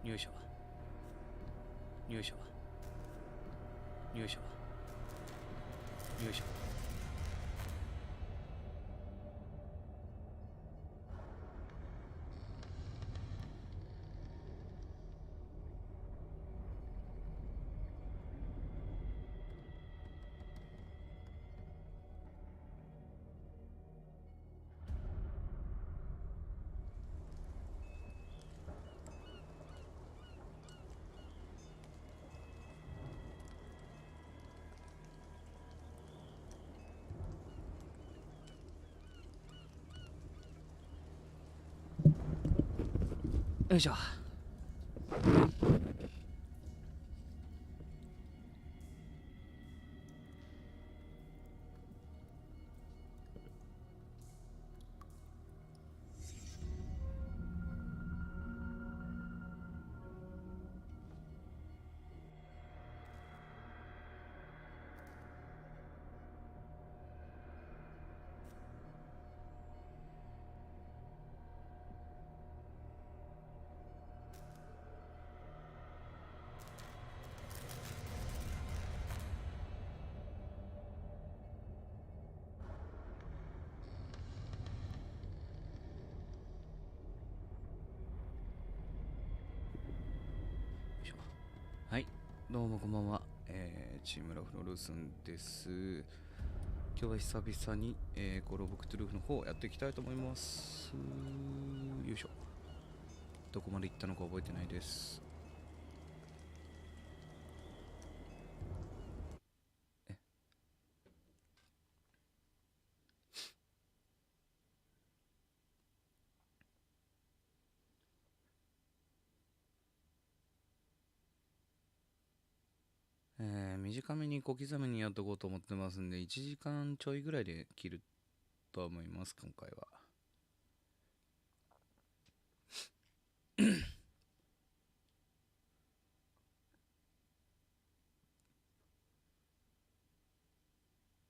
入社は入社は入社は入社はよいしょ。はい、どうもこんばんは。チームラフのルースンです。今日は久々に、コロボクトゥルフの方やっていきたいと思います。よいしょ。どこまで行ったのか覚えてないです。短めに小刻みにやっとこうと思ってますんで、1時間ちょいぐらいで切ると思います、今回は。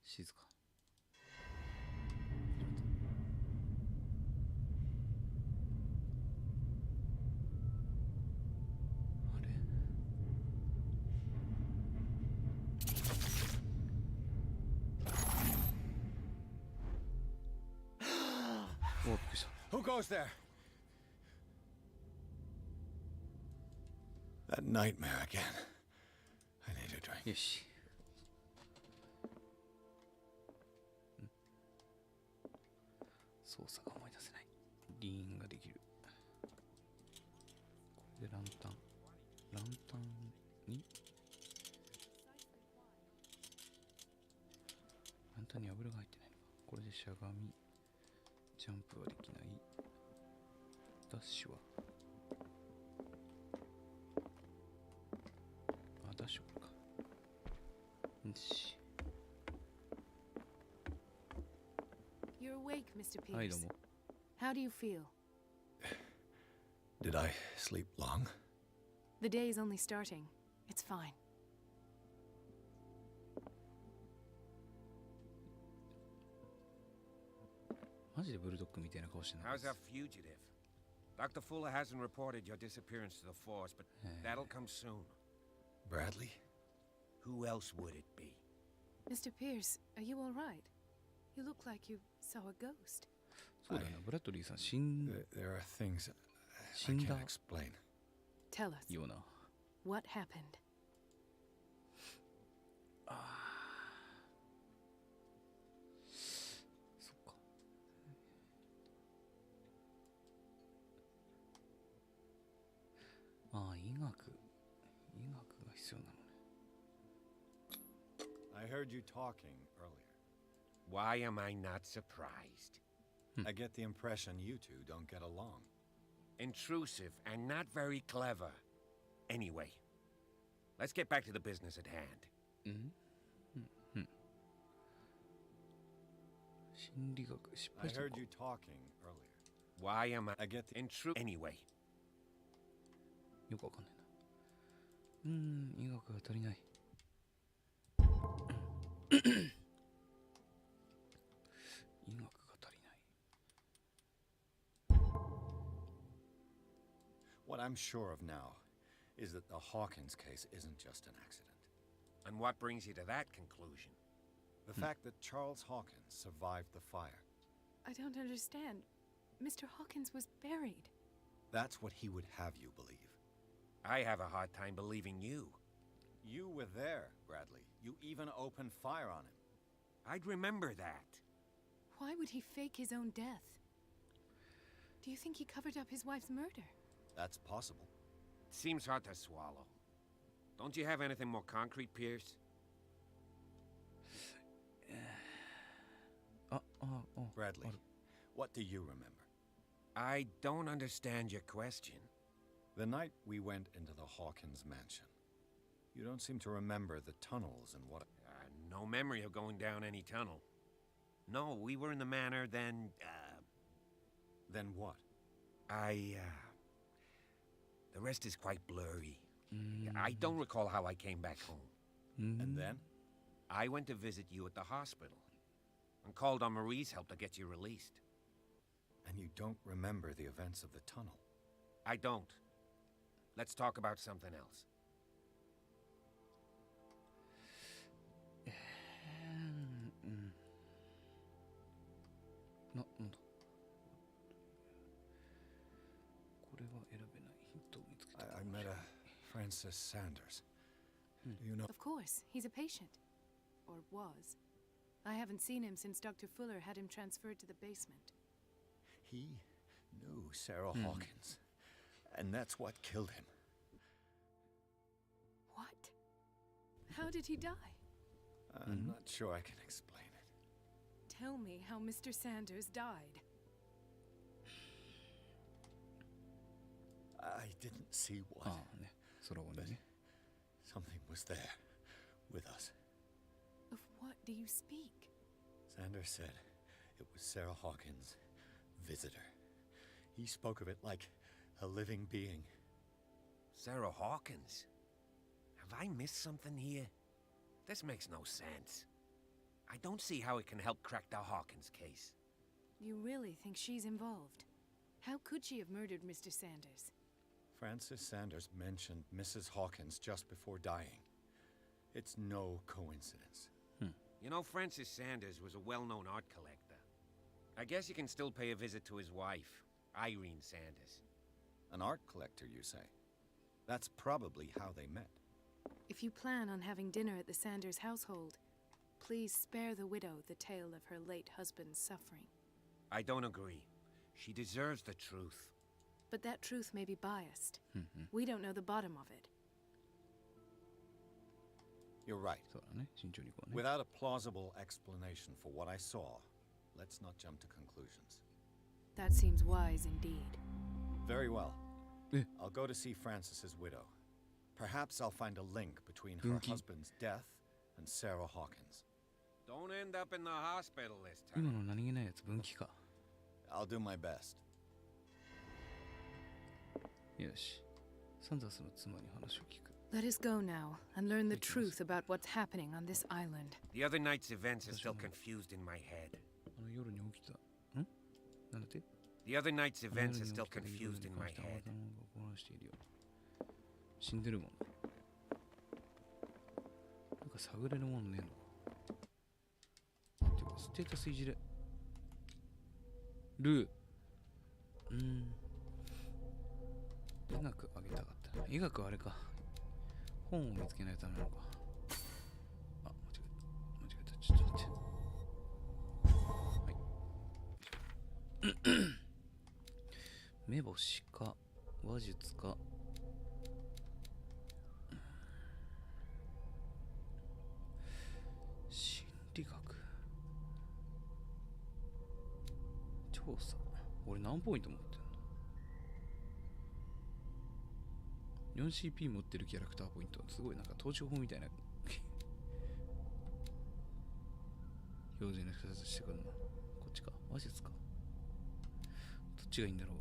静か。あれ？お、びっくりした。Who goes there? That nightmare again. I need a drink. よし。操作が思い出せない。リーンができる。これでランタンに油が入ってないのか。これでしゃがみ、ジャンプはできない。ダッシュはダッシュこれか。よし。You're awake, Mr. Pierce. はい、どうも。 How do you feel? Did I sleep long? The day is only starting. It's fine. マジでブルドッグみたいな顔してない。 How's our fugitive? Dr. Fuller hasn't reported your disappearance to the force, but that'll come soon. Bradley? Who else would it be? Mr. Pierce, are you all right? You look like you saw a ghost. そうだよな、ブラッドリーさん死ん There are things I 死んだ can't explain. Tell us, ような。 what happened? そっか。医学が必要なのね。 I heard you talking earlier. Why am I not surprised? I get the impression you two don't get along. Intrusive and not very clever. Anyway, let's get back to the business at hand. 心理学失 I 敗したの heard か。 you talking earlier. Why am I I get the Anyway, よくわかんないな。医学が足りない。医学が足りない。 What I'm sure of now is that the Hawkins case isn't just an accident. And what brings you to that conclusion? The fact that Charles Hawkins survived the fire. I don't understand. Mr. Hawkins was buried. That's what he would have you believe. I have a hard time believing you. You were there, Bradley. You even opened fire on him. I'd remember that. Why would he fake his own death? Do you think he covered up his wife's murder? That's possible. Seems hard to swallow. Don't you have anything more concrete, Pierce? Bradley, what do you remember? I don't understand your question. The night we went into the Hawkins mansion. You don't seem to remember the tunnels and what... No memory of going down any tunnel. No, we were in the manor, then, Then what? The rest is quite blurry. I don't recall how I came back home. And then? I went to visit you at the hospital and called on Marie's help to get you released. And you don't remember the events of the tunnel? I don't. Let's talk about something else.なんだこれは選べないヒントを見つけた I met a Francis Sanders. Do you know? Of course, he's a patient. Or was. I haven't seen him since Dr. Fuller had him transferred to the basement. He knew Sarah Hawkins. And that's what killed him. What? How did he die? I'm not sure I can explain it. Tell me how Mr. Sanders died. I didn't see what. ああねその後にね Something was there with us. Of what do you speak? Sanders said it was Sarah Hawkins' visitor. He spoke of it like a living being. Sarah Hawkins? Have I missed something here? This makes no sense. I don't see how it can help crack the Hawkins case. You really think she's involved? How could she have murdered Mr. Sanders? Francis Sanders mentioned Mrs. Hawkins just before dying. It's no coincidence. You know, Francis Sanders was a well-known art collector. I guess you can still pay a visit to his wife, Irene Sanders. An art collector, you say? That's probably how they met. If you plan on having dinner at the Sanders household, please spare the widow the tale of her late husband's suffering. I don't agree. She deserves the truth. But that truth may be biased. We don't know the bottom of it. You're right. そうだね慎重にいこうね Without a plausible explanation for what I saw, let's not jump to conclusions. That seems wise indeed. Very well. Eh. I'll go to see Francis's widow. Perhaps I'll find a link between her Bunky. husband's death and Sarah Hawkins. Don't end up in the hospital this 今 time. の何気ないやつ分岐か I'll do my best. よしサンダースの妻に話を聞く Let us go now and learn the truth about what's happening on this island. The other night's events are still confused in my head. あの夜に起きたんなんだって The other night's あの夜 events に are 起 still きた出来事 confused に in 関 my して head. 頭が混乱しているよ死んでるもんなんか探れるものねえのかてかステータスいじれルー医学あげたかったな医学はあれか本を見つけないためなのかあ間違えたちょっと待ってはい目星か話術か心理学調査俺何ポイント持ってんの 4CP 持ってるキャラクターポイントすごいなんか投資法みたいな表示の形してくるのこっちか話術かどっちがいいんだろう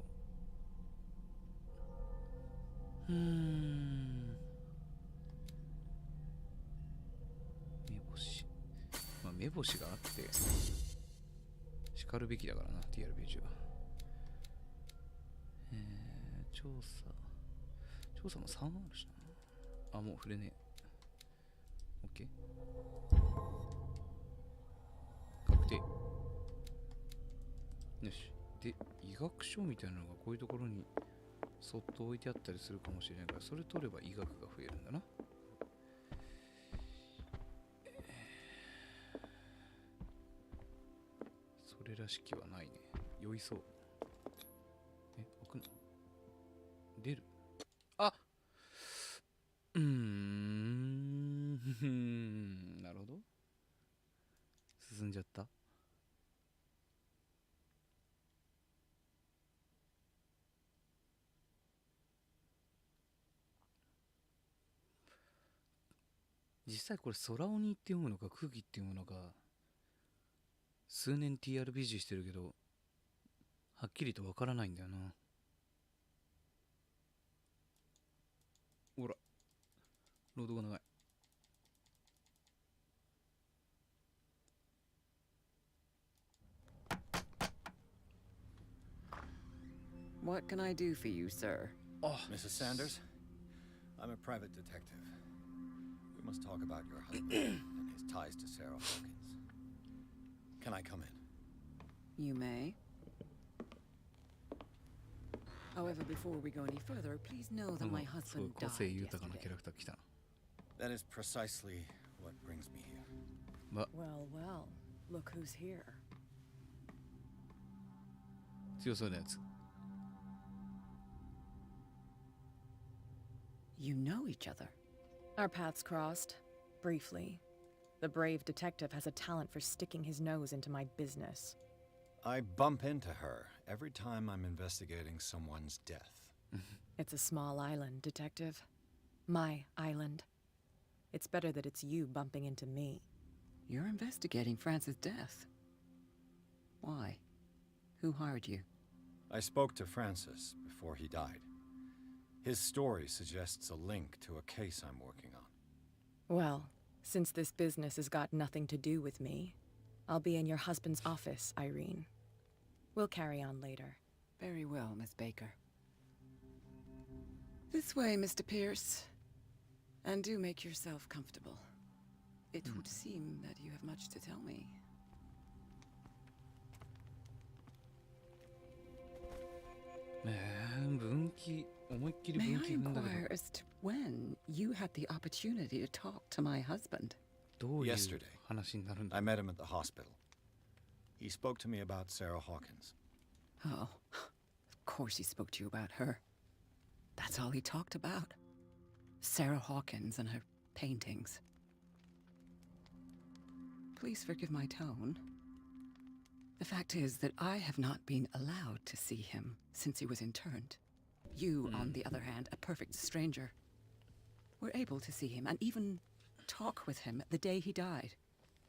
目星まあ目星があって叱るべきだからな TRPG は調査調査も3あるしな。あ、もう触れねえ。OK。確定。よし。で、医学書みたいなのがこういうところにそっと置いてあったりするかもしれないから、それ取れば医学が増えるんだな。それらしきはないね。酔いそう。置くの出る。あなるほど。進んじゃった。実際これ空鬼って読むのか空気って読むのか、数年 TRPG してるけどはっきりとわからないんだよな。ほらロードが長い。What can I do for you, sir? Mrs. Sanders, I'm a private detective. We must talk about your husband and his ties to Sarah Hawkins. Can I come in? You may. However, before we go any further, please know that my すごい husband 個性 died 豊かなキャ yesterday. ラクター来たな。 That is precisely what brings me here. Well, well, look who's here. 強そうなやつ。 You know each other. Our paths crossed, briefly. The brave detective has a talent for sticking his nose into my business. I bump into her every time I'm investigating someone's death. It's a small island, detective. My island. It's better that it's you bumping into me. You're investigating Francis' death. Why? Who hired you? I spoke to Francis before he died. His story suggests a link to a case I'm working on. Well, since this business has got nothing to do with me, I'll be in your husband's office, Irene. We'll carry on later. Very well, Miss Baker. This way, Mr. Pierce. And do make yourself comfortable. It would seem that you have much to tell me. 分岐、思いっきり May 分 I 岐踏んだけ inquire as to when you had the opportunity to talk to my husband? ど、どういう Yesterday. 話になるんだ。 I met him at the hospital. He spoke to me about Sarah Hawkins. Oh, of course he spoke to you about her. That's all he talked about. Sarah Hawkins and her paintings. Please forgive my tone. The fact is that I have not been allowed to see him since he was interned. You, on the other hand, a perfect stranger, were able to see him and even talk with him the day he died.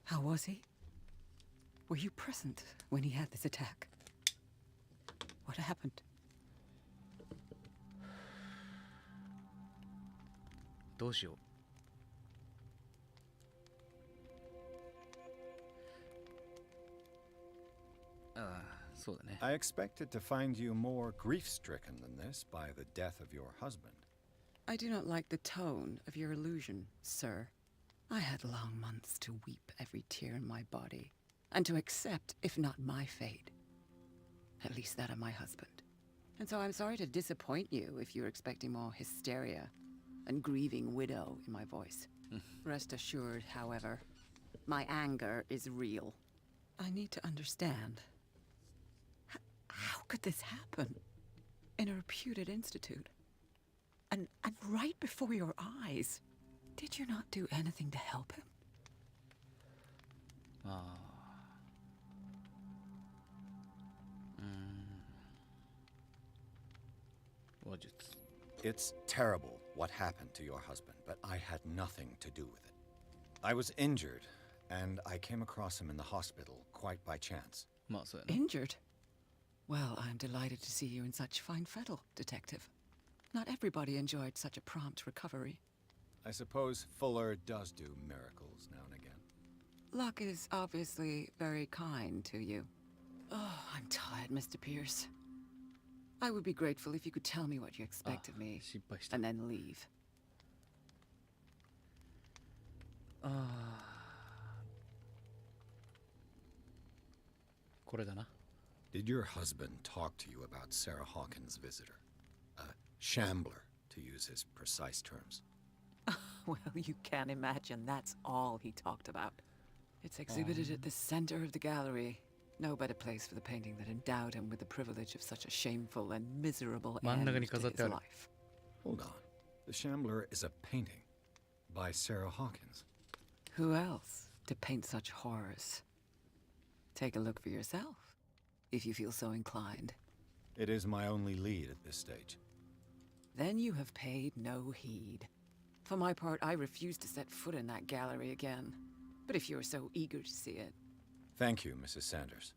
How was he? Were you present when he had this attack? What happened? どうしよう。ああ、そうだね。 I expected to find you more grief-stricken than this by the death of your husband. I do not like the tone of your allusion, sir. I had long months to weep every tear in my body, and to accept, if not my fate, at least that of my husband. And so I'm sorry to disappoint you if you're expecting more hysteria and grieving widow in my voice. Rest assured, however, my anger is real. I need to understand. How could this happen? In a reputed institute? And right before your eyes? Did you not do anything to help him? ああ。話術。 It's terrible what happened to your husband, but I had nothing to do with it. I was injured, and I came across him in the hospital quite by chance. まあそうやな。 Injured? Well, I'm delighted to see you in such fine fettle, Detective. Not everybody enjoyed such a prompt recovery. I suppose Fuller does do miracles now and again. Luck is obviously very kind to you. Oh, I'm tired, Mr. Pierce. I would be grateful if you could tell me what you expect of me 失敗した and then leave. これだな。 Did your husband talk to you about Sarah Hawkins' visitor? A shambler, to use his precise terms. Well, you can imagine that's all he talked about. It's exhibited at the center of the gallery. No better place for the painting that endowed him with the privilege of such a shameful and miserable 真ん end 中に to 飾って his ある。 life. Hold on. The Shambler is a painting by Sarah Hawkins. Who else to paint such horrors? Take a look for yourself, if you feel so inclined. It is my only lead at this stage. Then you have paid no heed. For my part, I refuse to set foot in that gallery again. But if you're so eager to see it... Thank you, Mrs. Sanders.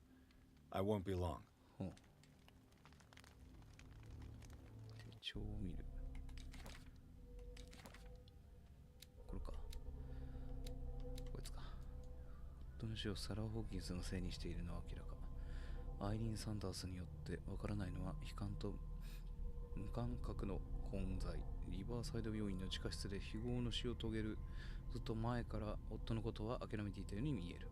I won't be long. ほう。手帳を見る。これか。こいつか。夫の死をサラ・ホーキンスのせいにしているのは明らか。アイリーン・サンダースによってわからないのは悲観と無感覚の混在。リバーサイド病院の地下室で非業の死を遂げるずっと前から夫のことは諦めていたように見える。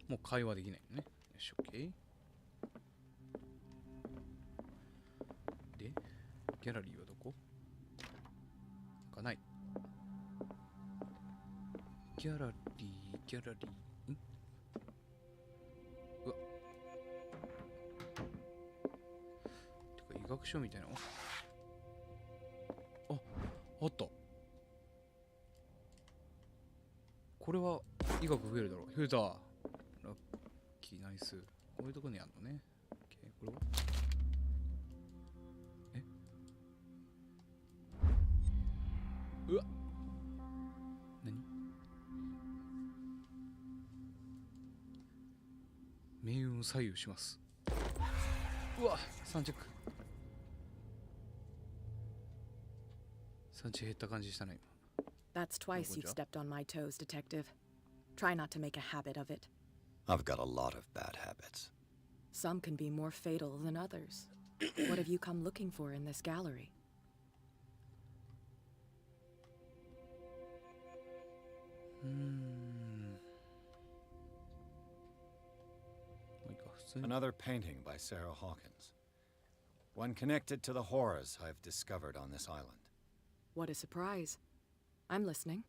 もう会話できないよね。よし、OK。で、ギャラリーはどこ？開かない。ギャラリー、うわ。てか、医学書みたいなの？あった。これは医学増えるだろう。増えた。ラッキーナイス。こういうとこにあるのね。OK、これはうわ。何？命運を左右します。うわ、3着。3着減った感じしたね、今。That's twice you've stepped on my toes, Detective. Try not to make a habit of it. I've got a lot of bad habits. Some can be more fatal than others. What have you come looking for in this gallery? Another painting by Sarah Hawkins. One connected to the horrors I've discovered on this island. What a surprise. I'm listening.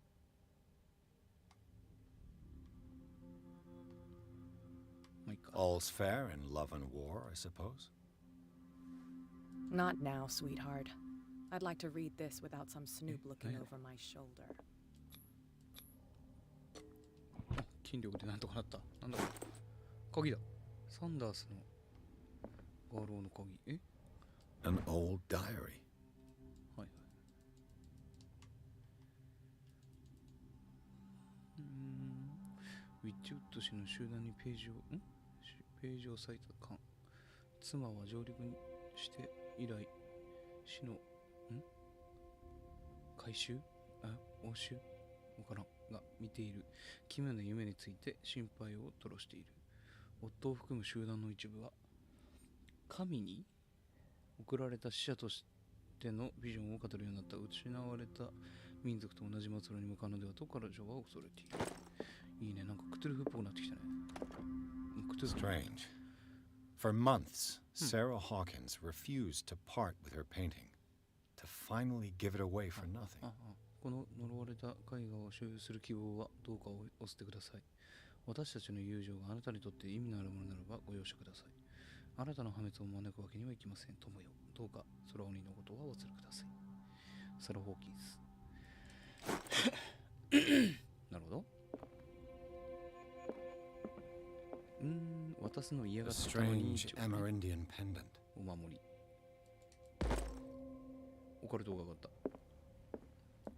All's fair in love and war, I suppose? Not now, sweetheart. I'd like to read this without some snoop looking over my shoulder. 筋力でなんとかなった。なんだこれ。鍵だ。サンダースの画廊の鍵。An old diary. はいはい。ウィッチウッド氏の集団にページを割いた間、妻は上陸にして以来、死の回収押収わからんが見ている奇妙な夢について心配を吐露している。夫を含む集団の一部は神に送られた使者としてのビジョンを語るようになった。失われた民族と同じ末路に向かうのではと彼女は恐れている。いいね、なんかクトゥルフっぽくなってきたね。Strange. For months, Sarah Hawkins refused to part with her painting, to finally give it away for nothing. この呪われた絵画を所有する希望はどうかを押してください。私たちの友情があなたにとって意味のあるものならばご容赦ください。あなたの破滅を招くわけにはいきません。友よ、どうか空鬼のことはお忘れください。サラ・ホーキンス。なるほど。渡すの嫌がってたのに、Strange Amerindian pendant. お守り。オカルトが上がった。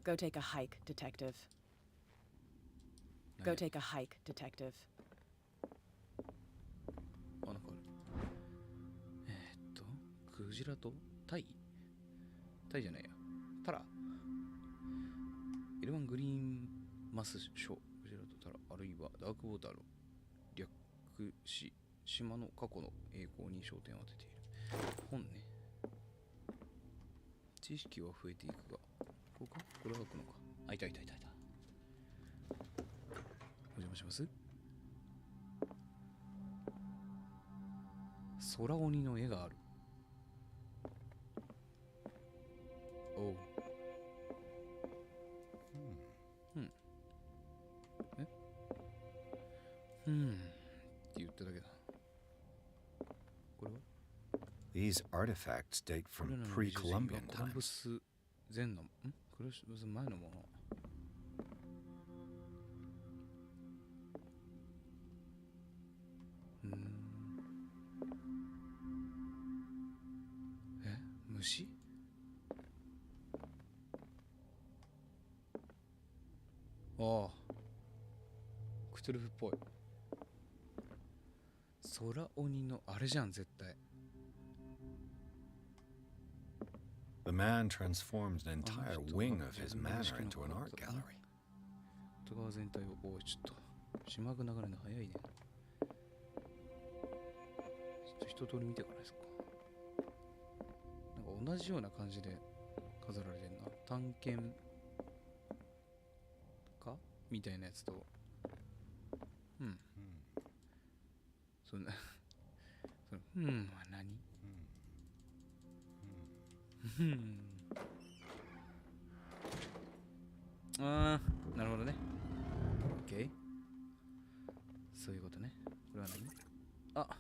Go take a hike, Detective. Go take a hike, Detective. あ、なんかある。クジラとタイじゃないや。タラ。エルワングリーンマスショー。クジラとタラ。あるいはダークウォーターのくし、島の過去の栄光に焦点を当てている。本ね。知識は増えていくが、ここかこれは開くのか。あ、いたいたいたいた。お邪魔します。空鬼の絵がある。おう。って言っただけだ。これは These artifacts date これ from らの美術品は pre-Columbian コロンブ times. ス前の、コロンブス前のもの。虫？ああ。クトゥルフっぽい。空鬼のあれじゃん、絶対。The man transforms an entire wing of his manor into an art gallery. 外側全体を、おい、ちょっと、島が流れるの早いね。ちょっと一通り見てからですか。なんか同じような感じで飾られてんな。探検かみたいなやつと、そんな、その、は何？ああ、なるほどね。OK。そういうことね。これは何？あ、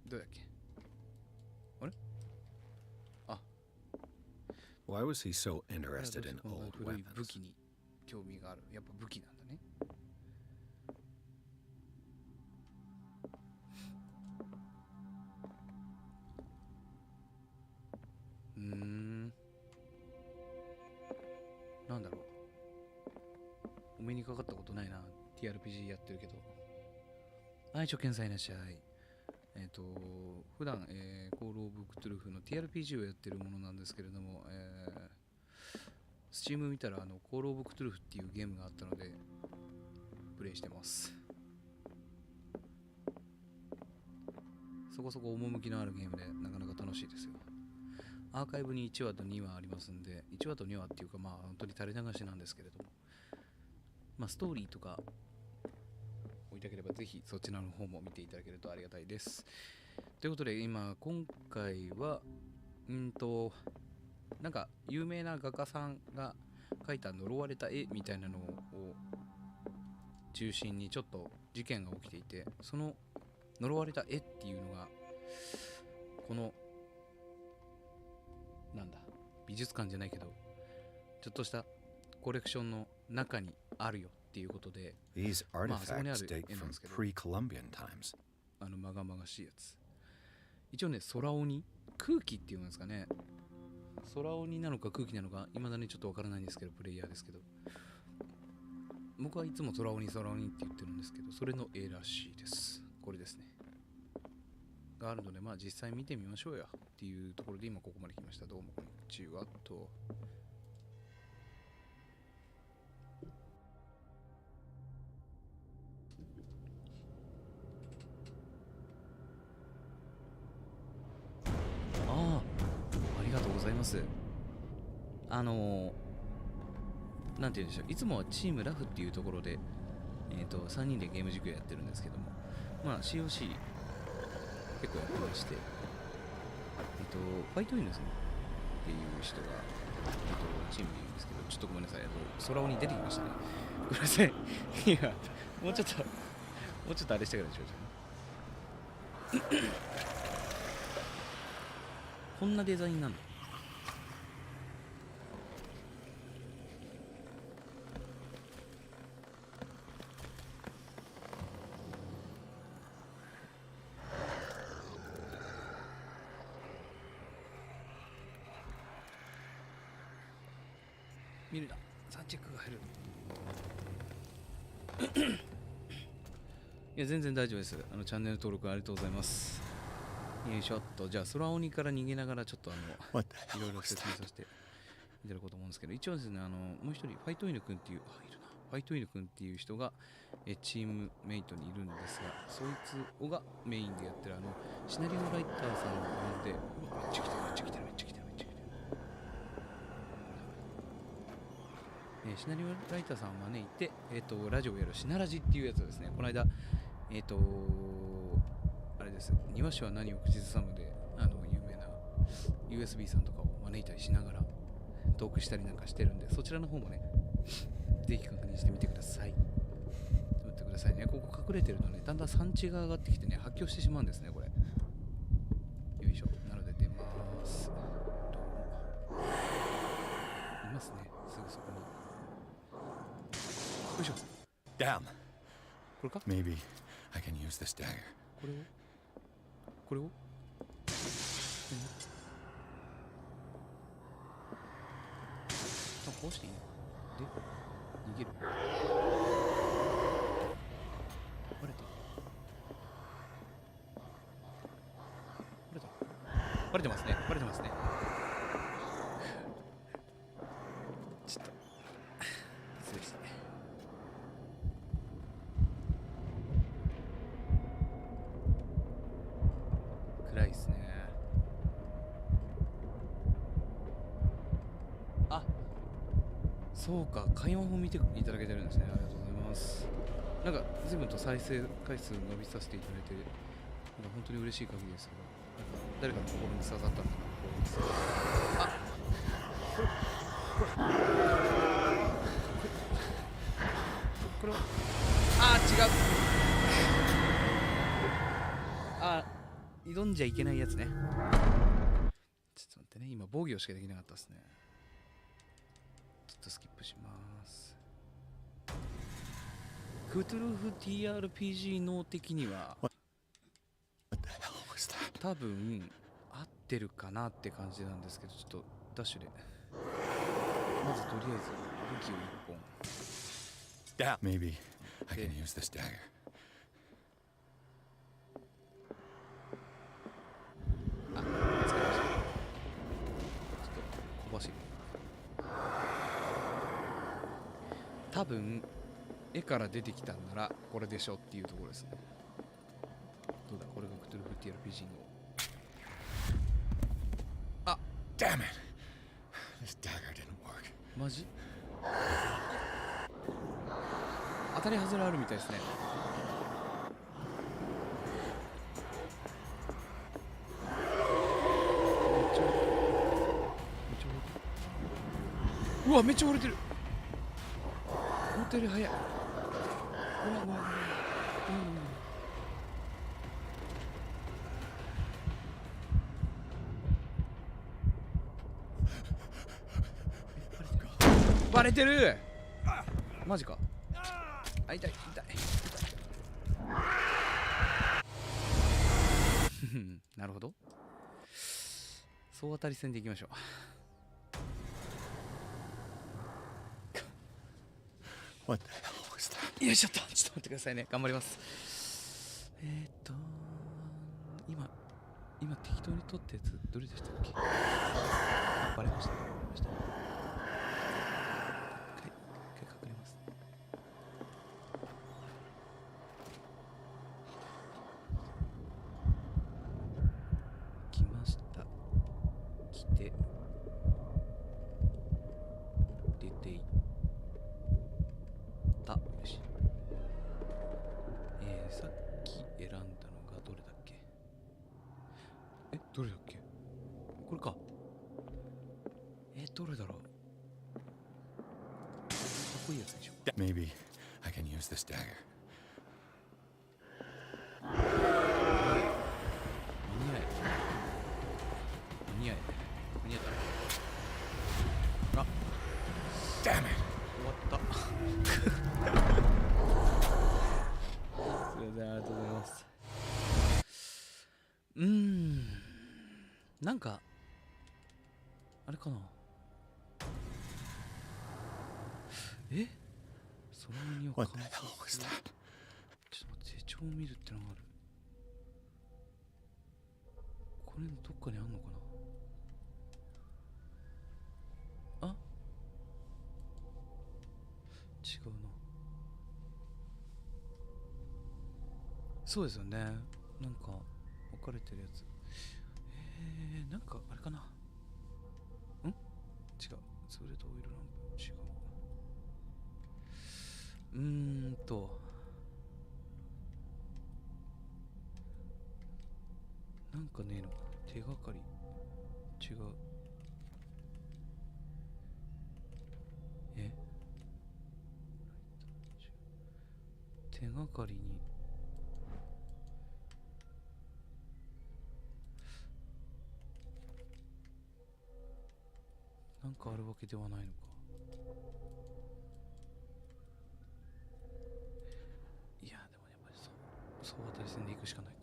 どうだっけ？あれ？あ、Why was he so interested in この old 古い武 weapons? 器に興味がある。やっぱ武器なんだね。なんだろう。お目にかかったことないな。TRPG やってるけど。はい、初見さんいらっしゃい。普段、コールオブクトゥルフの TRPG をやってるものなんですけれども、Steam 見たらコールオブクトゥルフっていうゲームがあったので、プレイしてます。そこそこ趣のあるゲームでなかなか楽しいですよ。アーカイブに1話と2話ありますんで、1話と2話っていうか、まあ本当に垂れ流しなんですけれども、まあストーリーとか追いたければぜひそちらの方も見ていただけるとありがたいです。ということで今回はなんか有名な画家さんが描いた呪われた絵みたいなのを中心にちょっと事件が起きていて、その呪われた絵っていうのがこのなんだ美術館じゃないけどちょっとしたコレクションの中にあるよっていうことで、 These まあそこにあ artifacts る date 絵なん from ですけど、 pre-Columbian times. まがまがしいやつ。一応ね、空鬼空気っていうんですかね、空鬼なのか空気なのか未だにちょっとわからないんですけど、プレイヤーですけど、僕はいつも空鬼空鬼って言ってるんですけど、それの絵らしいです。これですねがあるので、まあ実際見てみましょうやっていうところで今ここまで来ました。どうもこんにちはと。ありがとうございます。なんて言うんでしょう、いつもはチームラフっていうところで、3人でゲーム実況やってるんですけども、まあ COC 結構やってまして、ファイトイングスっていう人が、チームにいるんですけど、ちょっとごめんなさい、空鬼出てきましたね。ごめんなさい。いや、もうちょっとあれしてからでしょう。こんなデザインなの？見るな、3チェックが入る。いや、全然大丈夫です。チャンネル登録ありがとうございます。よいしょっと、じゃあ空鬼から逃げながらちょっとWhat the いろい hell ろ was 説明 that? させていただこうと思うんですけど、一応ですね、もう一人ファイトイヌ君っていう、いるな。ファイトイヌ君っていう人が、チームメイトにいるんですが、そいつをがメインでやってるシナリオライターさんを呼んで、うわ、めっちゃ来てる、めっちゃ来てる、めっちゃ来てる、めっちゃ来てる。シナリオライターさんを招いて、ラジオをやるシナラジっていうやつをですね、この間、あれです、庭師は何を口ずさむで、有名な USB さんとかを招いたりしながらトークしたりなんかしてるんで、そちらの方もね、ぜひ確認してみてください。待ってくださいね。ここ隠れてるとね、だんだん産地が上がってきてね、発狂してしまうんですね、これ。よいしょ。なので出ます。どうも。いますね、すぐそこに。よいしょ。 Damn. これか Maybe I can use this dagger. これをこうしていいので、逃げる。バレてる。バレてますね。バレてますね。ちょっと失礼して。暗いっすね。あ、そうか、会話も見ていただけてるんですね。ありがとうございます。なんか随分と再生回数伸びさせていただいて、なんか本当に嬉しい限りですけど、なんか誰かの心に刺さったのかなと思います。あ、これは、あー、違う。あ、挑んじゃいけないやつね。ちょっと待ってね、今防御しかできなかったですね。ちょっとスキップします。クトゥルフ TRPG 脳的には多分合ってるかなって感じなんですけど、ちょっとダッシュでまずとりあえず武器を1本。Damn. Maybe I can use this dagger. あ、使いました。ちょっと小走り。多分絵から出てきたんならこれでしょっていうところですね。どうだ、これがクトゥルフ TRPG の。あ、Damn it. This dagger didn't work. マジ当たり外れあるみたいですね。うわ、めっちゃ折れてる。思ったより早い。ごめんごめんごめんごめんごめん。バレてる。マジか。あ、痛い痛い。なるほど。総当たり戦でいきましょう。What the hell was that? よいしょっと。ちょっと待ってくださいね。頑張ります。今適当に撮ったやつどれでしたっけ？あ、バレました。バレました。一回隠れますね。来ました。来て出ていった。よし。さっき選んだのがどれだっけ？どれだっけ？これか。どれだろう。かっこいいやつでしょ。Maybe I can use this dagger. 間に合え。間に合った。あ、 Damn it. 終わった。すいません、ありがとうございます。なんかあれかな。そのには What the hell was that? ちょっと待って、手帳を見るってのがある。これのどっかにあんのかな。あ、違うな。そうですよね。なんか分かれてるやつ。なんかあれかな。違う。潰れたオイルランプ。違う。なんかねえのかな。手がかり。違う。手がかりに。なんかあるわけではないのか。いや、でもやっぱりそう当たり線で行くしかないか。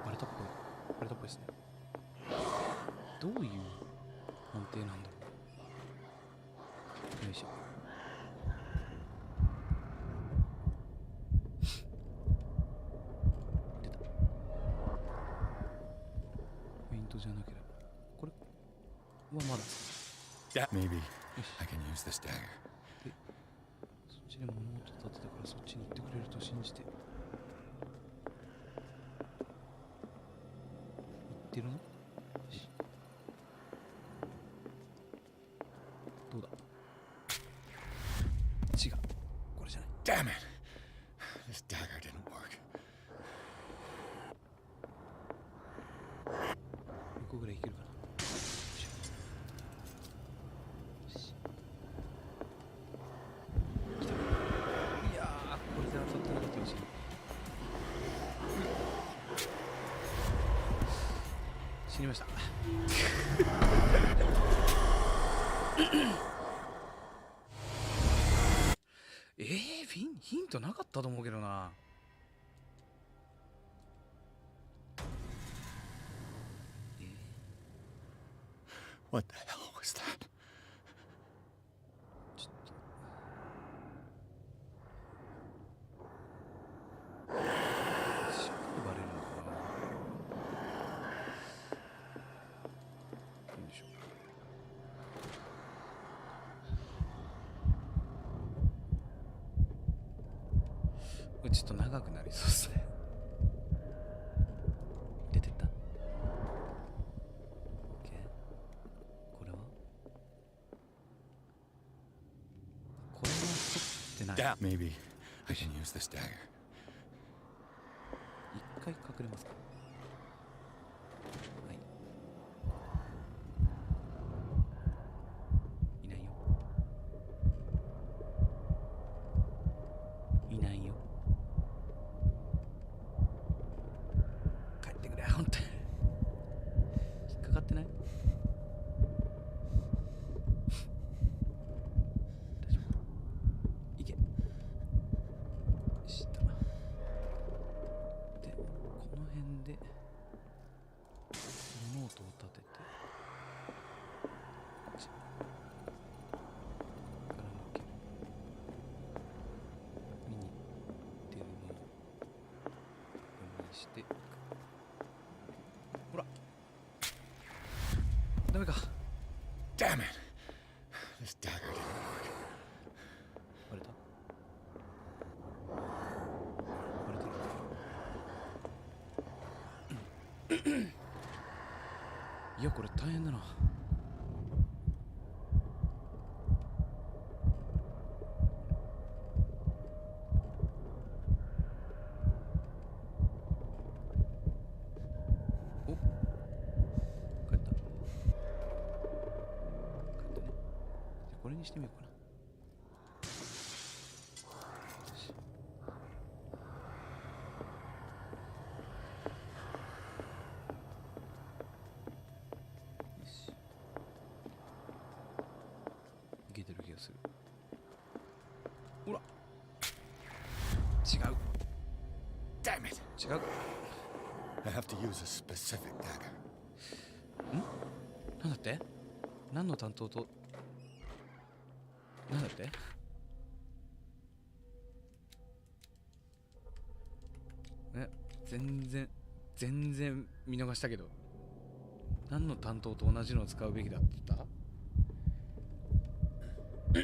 バレたっぽい。バレたっぽいですね。どういう判定なんだろう。よいしょ。出た。フェイントじゃなければ。これはまだ。Yeah, maybe よし。 I can use this dagger. で、そっちで物音立てたからそっちに行ってくれると信じて。行ってるの？よし。どうだ？違う。これじゃない。 Damn it! This dagger didn't work. 横ぐらいいけるかな。よし。来た。いやー、これで当たってなかったらしい。死にました。ヒントなかったと思うけどな。What the hell was that? ちょっと。しっかりバレるのかな。よいしょ。ちょっと長くなりそうですね。出てった。 OK。 これは取ってない。 Yeah, maybe I can use this dagger. 一回隠れますか。はい。いないよ。いないよ。帰ってくれ、本当に。引っかかってない？大丈夫。いけ。した。で、この辺で物音を立てて、こっちから抜ける。見に行ってるのを確認して、ほら、ダメか。 Damn it! This dagger didn't work. バレた？バレてる。いや、これ大変だな。お、帰った。帰ったね。じゃあこれにしてみようかな。よし。よし。いけてる気がする。ほら。違う。Damn it! 違う。 I have to use a specific dagger. なんだって？何の担当と。なんだって？全然見逃したけど。何の担当と同じのを使うべきだって言った？い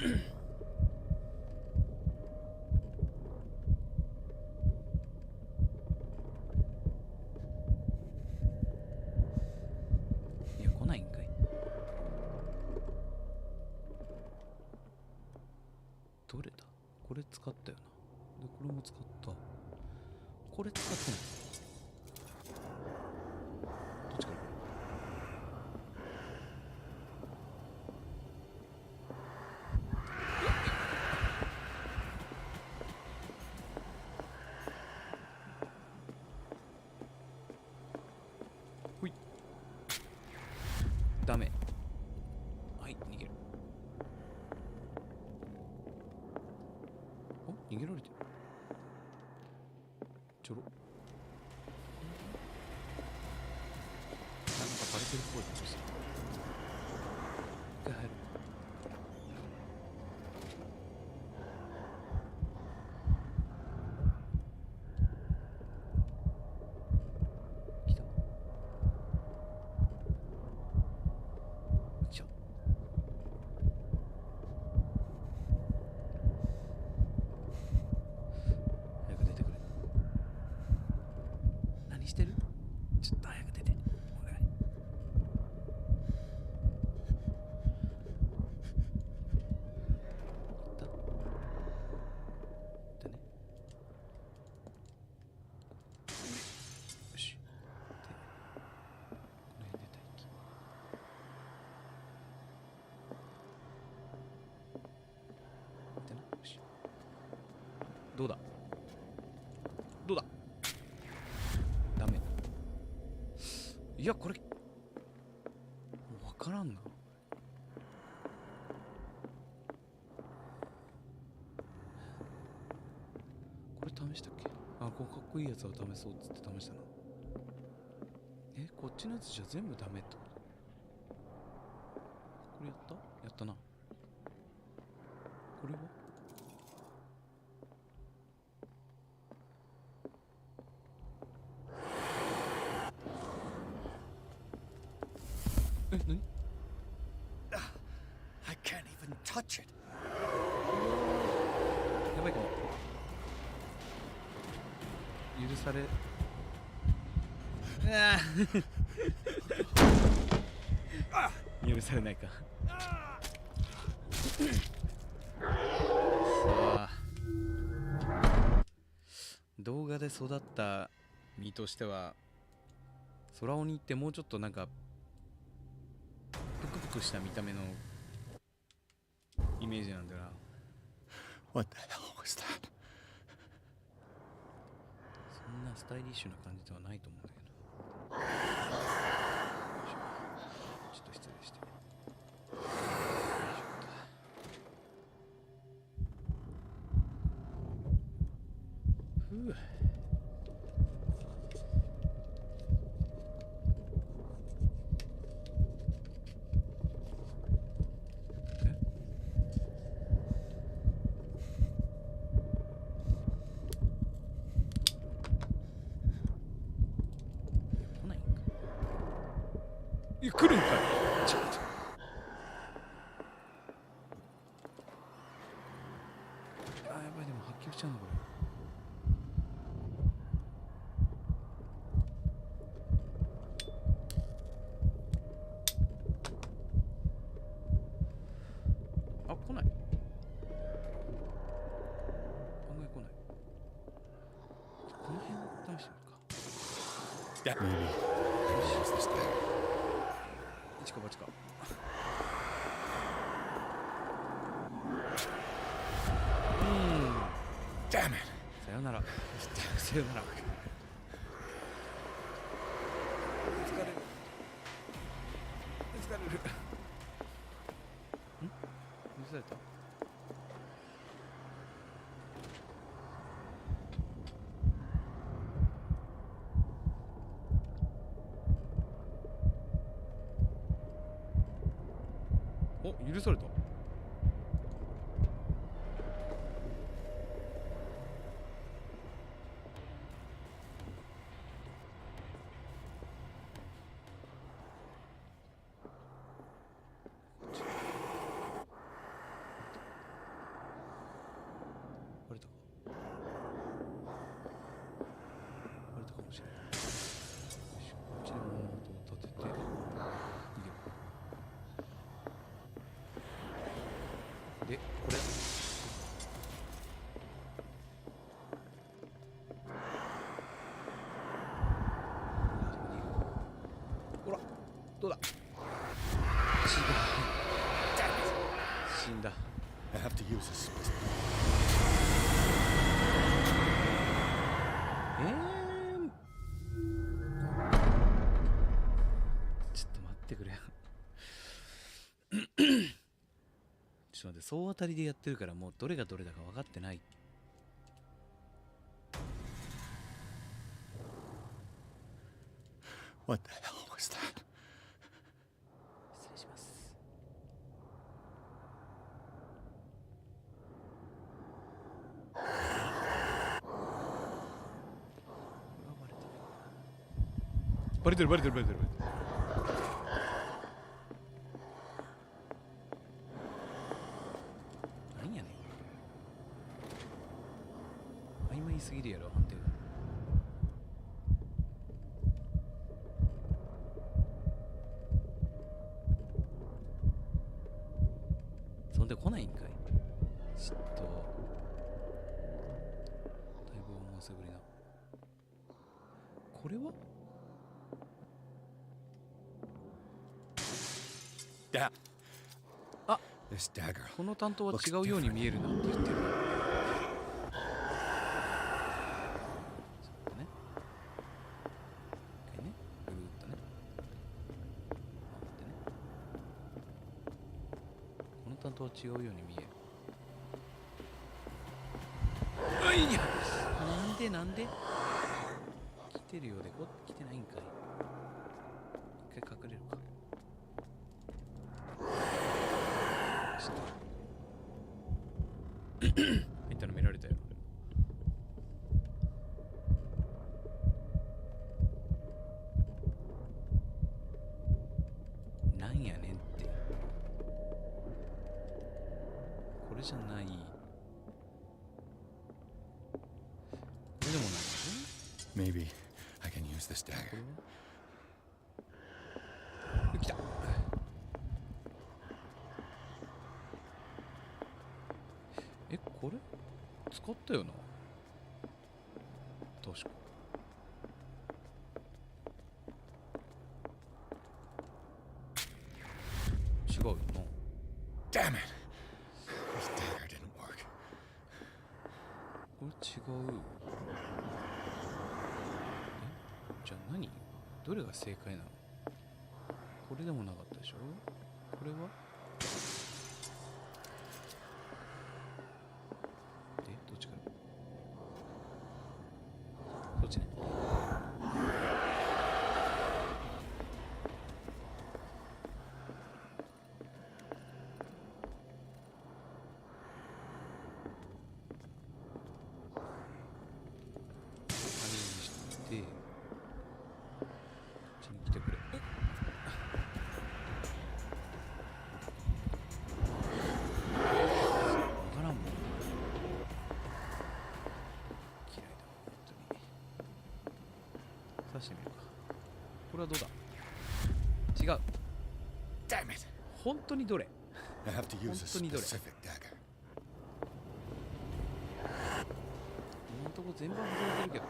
や来ないんかい。どれだこれ使ったよな。でこれも使った。これ使ってない。どっちからほい。ダメ。はい逃げる。お逃げられてる。ちょろ。なんかバレてるっぽいことしてる。一回入る。来た。ちょ。早く出てくれ。何してる？ちょっと早く出て。お願い。行った？行ったね。よし。で、この辺で待機。でな。よし。どうだ？どうだ？ダメ。いやこれわからんな。これ試したっけ？あ、こうかっこいいやつは試そうっつって試したな。こっちのやつじゃ全部ダメってこと？これやった？やったな。これは？何？ I can't even touch it. やばいかも。許され。許されないか。さあ、動画で育った身としては空鬼ってもうちょっとなんかプクプクした見た目のイメージなんだよな。 What the hell was that? そんなスタイリッシュな感じではないと思うんだけど。ちょっと失礼して。ふう。いや来るんかい。ちょっとやばい。でも発狂しちゃうのこれ。あ、来ない。案外来ない。この辺試してみるか。 That maybe. Use this guy. 一か八か。Damn it. さよなら。さよなら。疲れる。疲れる。ん？許された？お、許された。どうだ。死んだ。 I have to use this. ちょっと待ってくれ。ちょっと待って、総当たりでやってるからもうどれがどれだか分かってない。What the hell was that? 失礼します。バレてるバレてるバレてるバレてる。何やねん。曖昧すぎるやろ判定が。そんで来ないんかい。ちょっとだいぶ思わせぶりな。これはあ、 This dagger. この担当は違うように見えるなって言ってる。ちょっとね。一回ね、ぐるーっとね。回ってね。この担当は違うように見える。ういや、なんで来てるようで来てないんかい。一回隠れるか。入ったの見られたよ。なんやねんって。これじゃない。これでもない。Maybe I can use this dagger. 来た。これ使ったよな。確か。違うよな。Damn it! This dagger didn't work. これ違う。じゃあ何？どれが正解なの？これでもなかったでしょ？これは？どっちからこっちね。何にしてこっちに来てくれ。わからんもん。刺してみるか。これはどうだ。違う。Damn it! 本当にどれ。 I have to use a 本当にどれ。 specific dagger. 今のところ全部外れてるけど。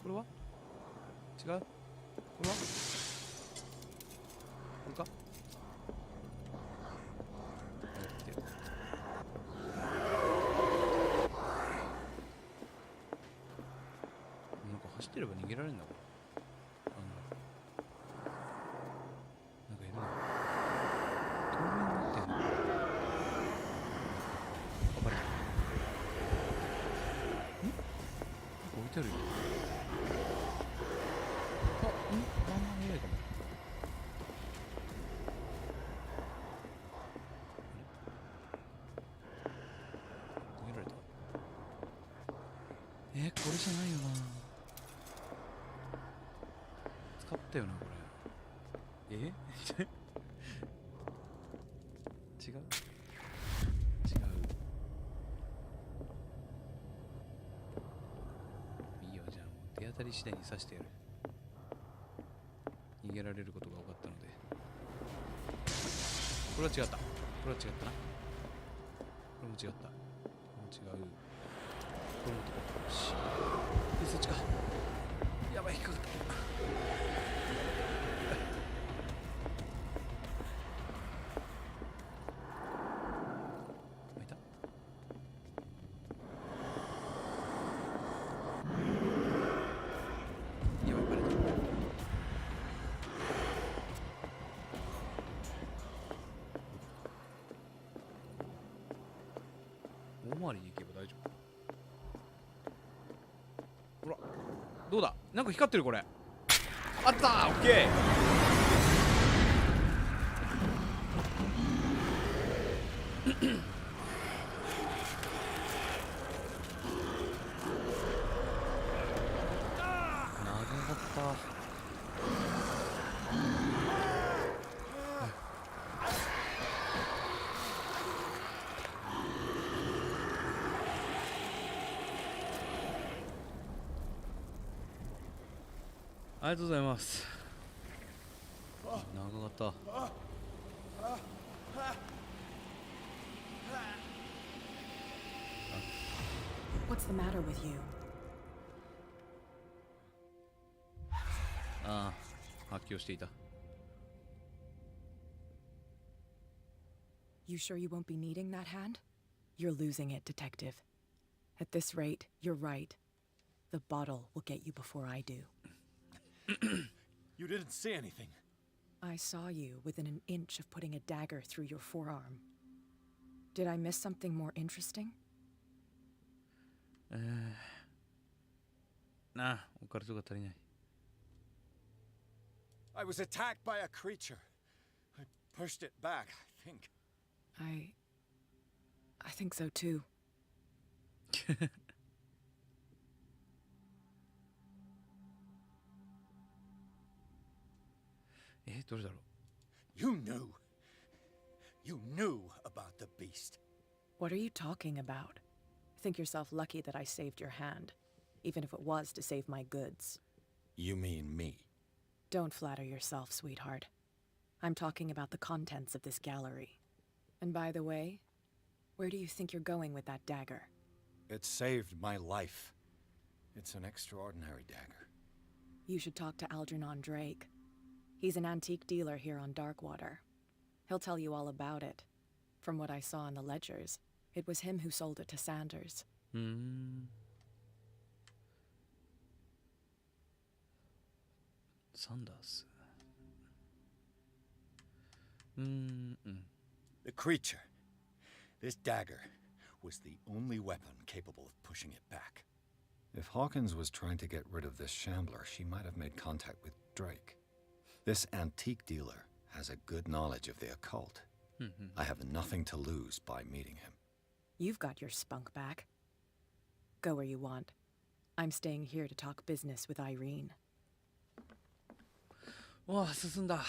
これは違う。これはこれか。走ってれば逃げられるんだこれ。なんかいるな。透明になってんの。あ、バレた。なんか置いてあるよ。あ、まんま早いかも。逃げられた。これじゃないよな。使ったよなこれ。違う。違う。いいよ、じゃあもう手当たり次第に刺してやる。逃げられることが分かったので。これは違った。これは違ったな。これも違った。これも違う。これもとこし。で、そっちか。いやばい、引っかかった。いた。やばい、バレた。大回りに行けば大丈夫。ほら、どうだ、なんか光ってる。これあったー。オッケー。長かった。ありがとうございます。長かった。What's the matter with you? ああ、発狂していた。You sure you won't be needing that hand? You're losing it, Detective. At this rate, you're right. The bottle will get you before I do. You didn't see anything. I saw you within an inch of putting a dagger through your forearm. Did I miss something more interesting? なあ、オカルトが足りない。I was attacked by a creature. I pushed it back, I think. I think so too. どれだろう。 You knew. You knew about the beast. What are you talking about? Think yourself lucky that I saved your hand, even if it was to save my goods. You mean me? Don't flatter yourself, sweetheart. I'm talking about the contents of this gallery. And by the way, where do you think you're going with that dagger? It saved my life. It's an extraordinary dagger. You should talk to Algernon Drake. He's an antique dealer here on Darkwater. He'll tell you all about it. From what I saw in the ledgers, it was him who sold it to Sanders. Sanders. The creature. This dagger was the only weapon capable of pushing it back. If Hawkins was trying to get rid of this shambler, she might have made contact with Drake. This antique dealer has a good knowledge of the occult. I have nothing to lose by meeting him. You've got your spunk back. Go where you want. I'm staying here to talk business with Irene. わあ、進んだ。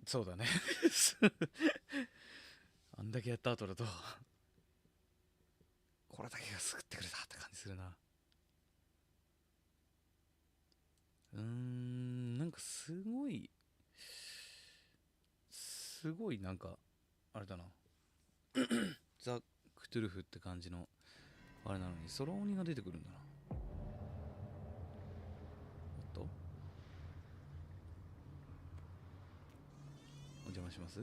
そうだね。あんだけやった後だとこれだけが救ってくれたって感じするな。なんかすごいなんかあれだな。ザ・クトゥルフって感じのあれなのにソロ鬼が出てくるんだな。お邪魔します。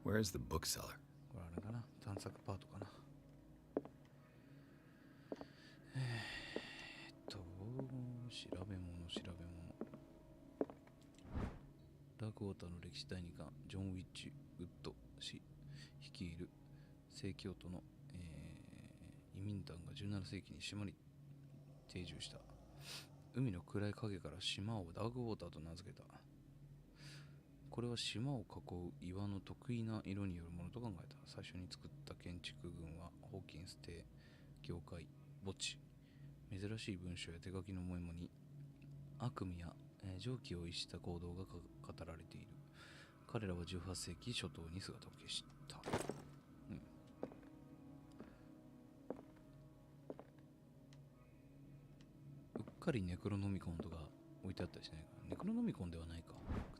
Where's the bookseller? これあれかな、探索パートかな。調べ物。ダークウォーターの歴史第2巻、ジョン・ウィッチウッド氏率いる正教徒の、移民団が17世紀に島に定住した。海の暗い影から島をダークウォーターと名付けた。ここれは島を囲う岩の得意な色によるものと考えた。最初に作った建築群はホーキンス邸、教会、墓地。珍しい文章や手書きのメモに悪夢や、常軌を逸した行動が語られている。彼らは18世紀初頭に姿を消した。うっかりネクロノミコンとか置いてあったりしないかな。ネクロノミコンではないか。ク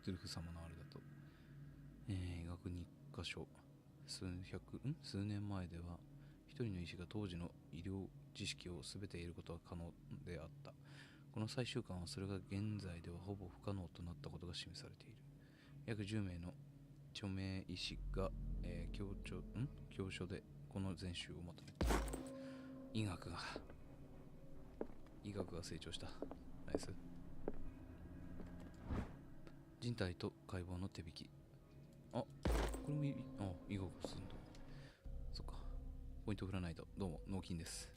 トゥルフ様のあれだと。医学日課書。数年前では一人の医師が当時の医療知識を全て得ることは可能であった。この最終巻はそれが現在ではほぼ不可能となったことが示されている。約10名の著名医師が、教書でこの全集をまとめた。医学が成長した。ナイス。人体と解剖の手引き。これも医学するんだ。そっか。ポイント振らないと。どうも、脳筋です。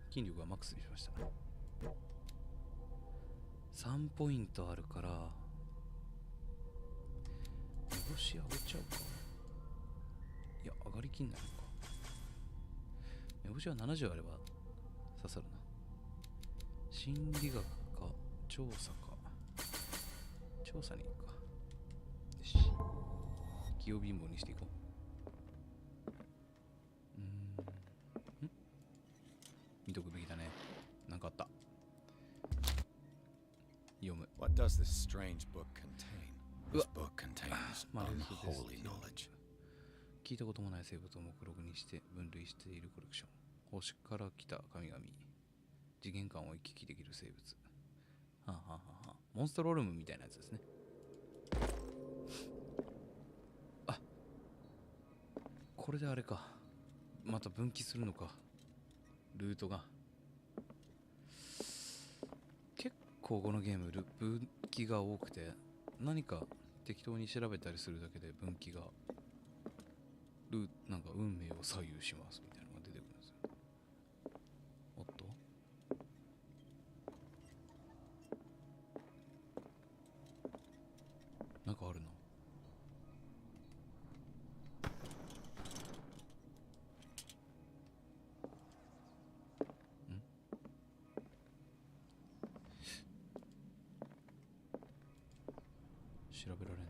筋力がマックスにしました。3ポイントあるから、よし、上げちゃうか。いや、上がりきんないのか。目星は70あれば刺さるな。心理学か調査か。調査に行くか。よし。器用貧乏にしていこう。見とくべきだね。なんかあった。読む。What does this strange book contain? This book contains unholy knowledge. 聞いたこともない生物を目録にして分類しているコレクション。星から来た神々。次元間を行き来できる生物。モンストロールムみたいなやつですね。これであれか。また分岐するのか。ルートが。結構このゲーム分岐が多くて、何か適当に調べたりするだけで分岐がなんか運命を左右しますみたいなのが出てくるんですよ。おっと、なんかあるな。調べられない。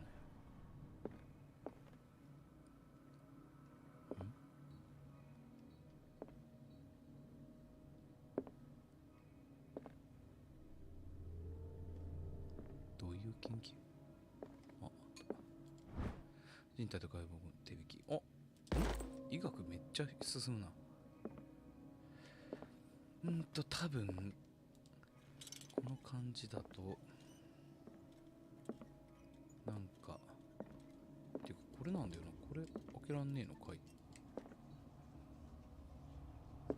どういう研究？人体と解剖の手引き。医学めっちゃ進むな。多分この感じだとなんかてかこれなんだよな。これ開けらんねえのかい。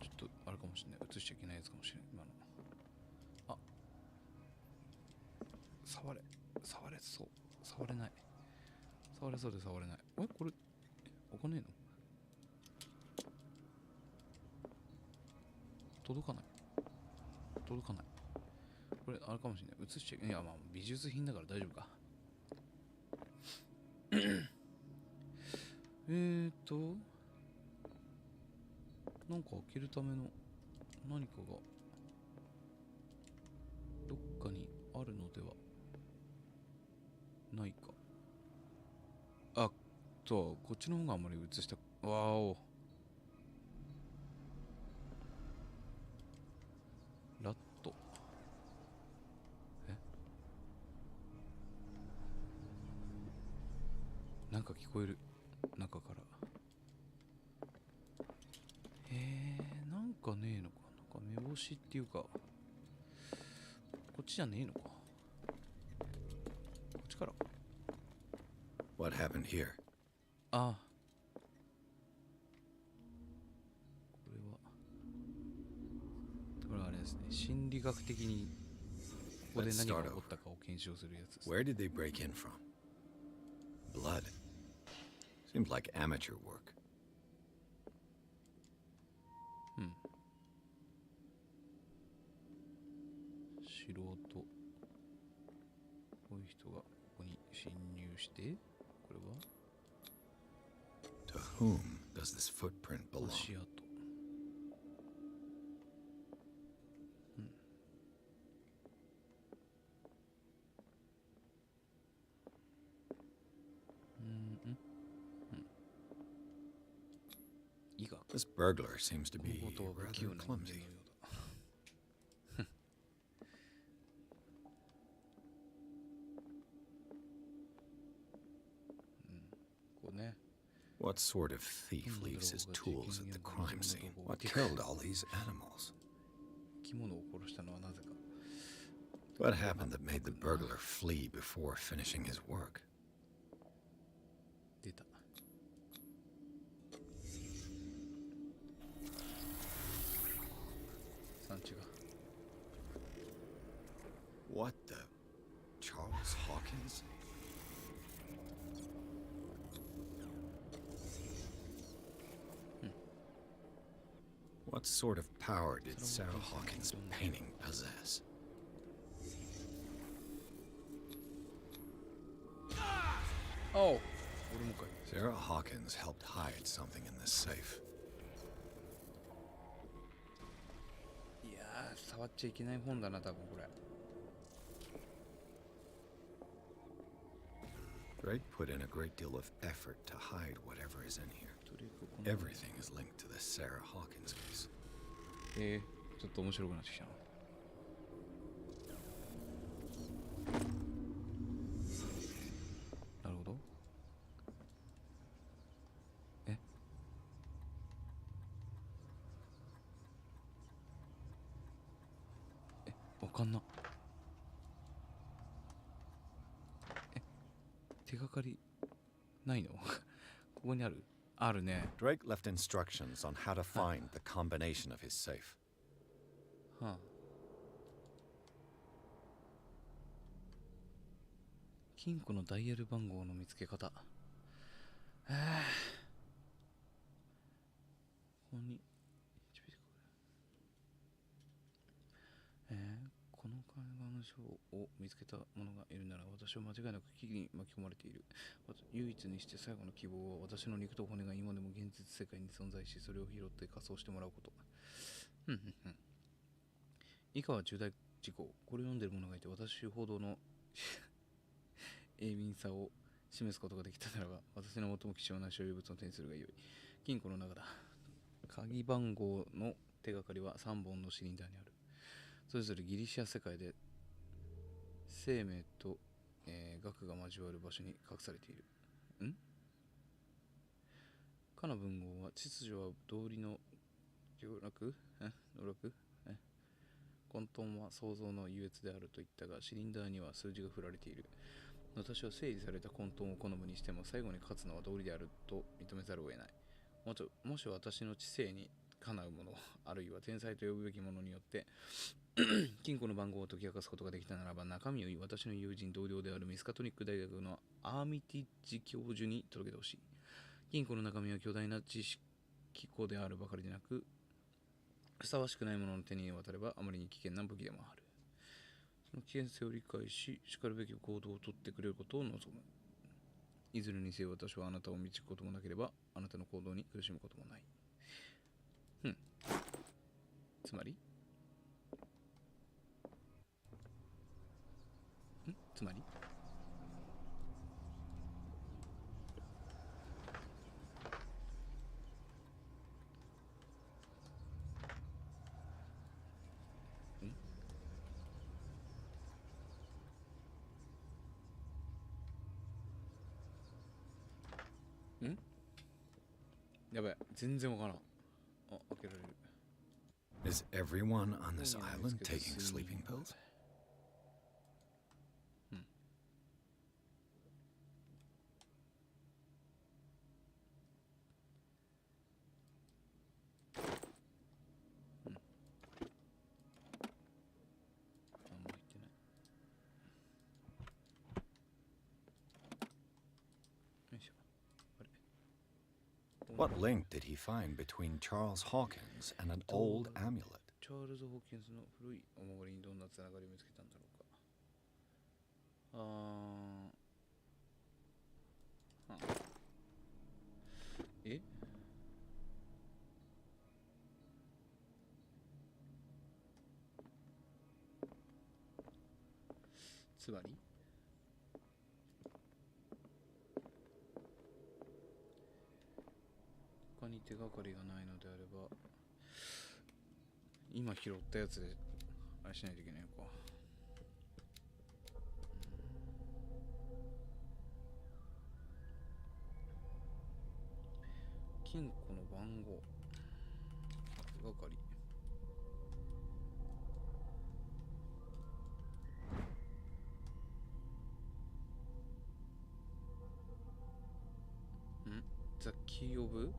ちょっとあれかもしれない。映しちゃいけないやつかもしれない今の。触れそう。触れない。触れそうで触れない。これ開かねえの？届かない。これあれかもしれない。映しちゃいけない。いや、まあ美術品だから大丈夫か。なんか開けるための何かがどっかにあるのではないか。こっちの方があんまり映した。わーお。ラット。なんか聞こえる。中から。なんかねえのか。なんか目星っていうか、こっちじゃねえのか。こっちから。What happened here? これはあれですね。心理学的にここで何が起こったかを検証するやつです。Where did they break in from? Blood. Seems like amateur work. 素人。こういう人がここに侵入して、これは To whom does this footprint belong? 足跡。医学。 This burglar seems to この be ことは不器用 rather な人間の clumsy. ようだ。こうね。 What sort of thief leaves his tools at the crime scene? What killed all these animals? 生き物を殺したのはなぜか。 What happened that made the burglar flee before finishing his work? 出た。産地が。 What the? Charles Hawkins? What sort of power did Sarah Hawkins' painting possess? Oh! 俺もかい。 Sarah Hawkins helped hide something in this safe. いやー、触っちゃいけない本だな、多分これ。 Drake put in a great deal of effort to hide whatever is in here. Everything is linked to the Sarah Hawkins case. ちょっと面白くなってきたな。なるほど。わかんな。手がかりないの？ここにある？あるね。 Drake left instructions on how to find the combination of his safe. はあ。金庫のダイヤル番号の見つけ方。ここにこの海岸の章を見つけた者がいるなら私は間違いなく危機に巻き込まれている。唯一にして最後の希望は私の肉と骨が今でも現実世界に存在し、それを拾って仮装してもらうこと。以下は重大事項。これを読んでいる者がいて私報道の鋭敏さを示すことができたならば、私の最も貴重な所有物を手にするがよい。金庫の中だ。鍵番号の手がかりは3本のシリンダーにある。それぞれギリシャ世界で生命と、学が交わる場所に隠されている。かの文豪は秩序は道理の行楽混沌は創造の優越であると言ったが、シリンダーには数字が振られている。私は整理された混沌を好むにしても、最後に勝つのは道理であると認めざるを得ない。もし私の知性にかなうもの、あるいは天才と呼ぶべきものによって金庫の番号を解き明かすことができたならば、中身を私の友人同僚であるミスカトニック大学のアーミティッジ教授に届けてほしい。金庫の中身は巨大な知識庫であるばかりでなく、ふさわしくないものの手に渡ればあまりに危険な武器でもある。その危険性を理解し、しかるべき行動をとってくれることを望む。いずれにせよ私はあなたを導くこともなければ、あなたの行動に苦しむこともない。つまりやばい、全然わからん。あ、開けられる。 Is everyone on this island taking sleeping pills? あんま入ってない。よいしょ。あれ。 What link did he find between Charles Hawkins and an old amulet? チャールズ・ホーキンスの古いお守りにどんなつながりを見つけたんだろうか。え、つまり他に手がかりがないのであれば、今拾ったやつであれしないといけないのか。金庫の番号、手がかり。ザ・キー・オブ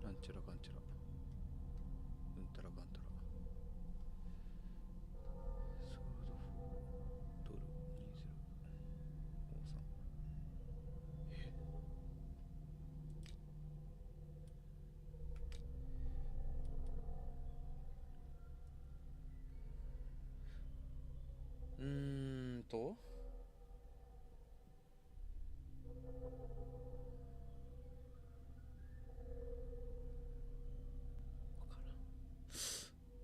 なんちゃらかんちゃらうんたらかんたらソールドフドル2053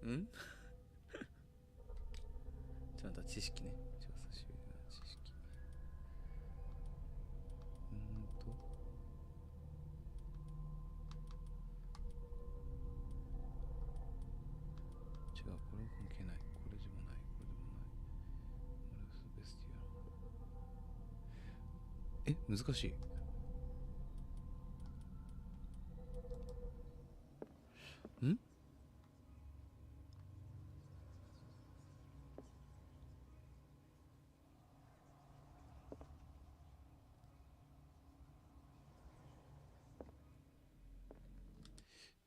んちょっと知識ね。調査終了の知識。違う、これは関係ない。これでもない。これでもない。モルスベスティア。難しい。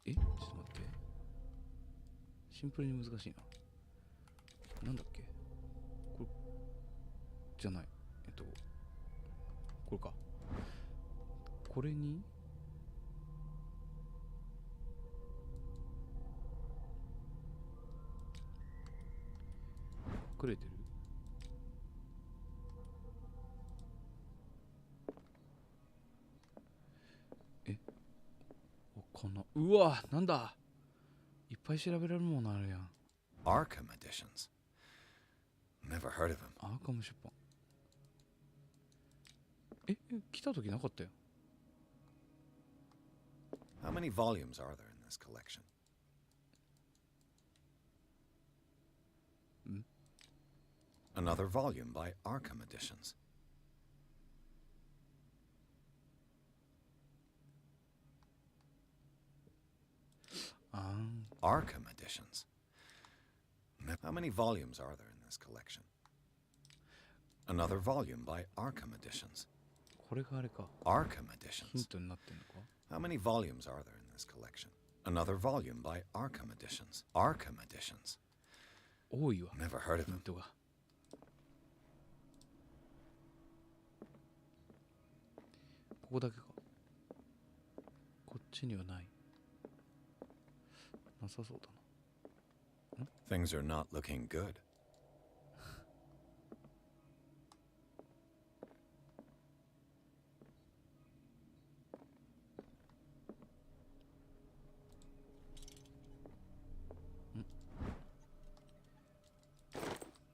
ちょっと待って。シンプルに難しいな。なんだっけこれ、じゃない。これか。これに隠れてる？わかんな。うわ、なんだ、いっぱい調べられるものあるやん。Arkham editions. Never heard of them. アーカム出版。来た時なかったよ。How many volumes are there in this collection? Another volume by Arkham Editions. Arkham Editions. How many volumes are there in this collection? Another volume by Arkham Editions. これがあれか。 Arkham ヒン Editions. トになってんのか。 How many volumes are there in this collection? Another volume by Arkham Editions. Arkham Editions. 多いわ。 Never heard of ヒン them. トが。ここだけか。こっちにはない。なさそうだな。 Things are not looking good.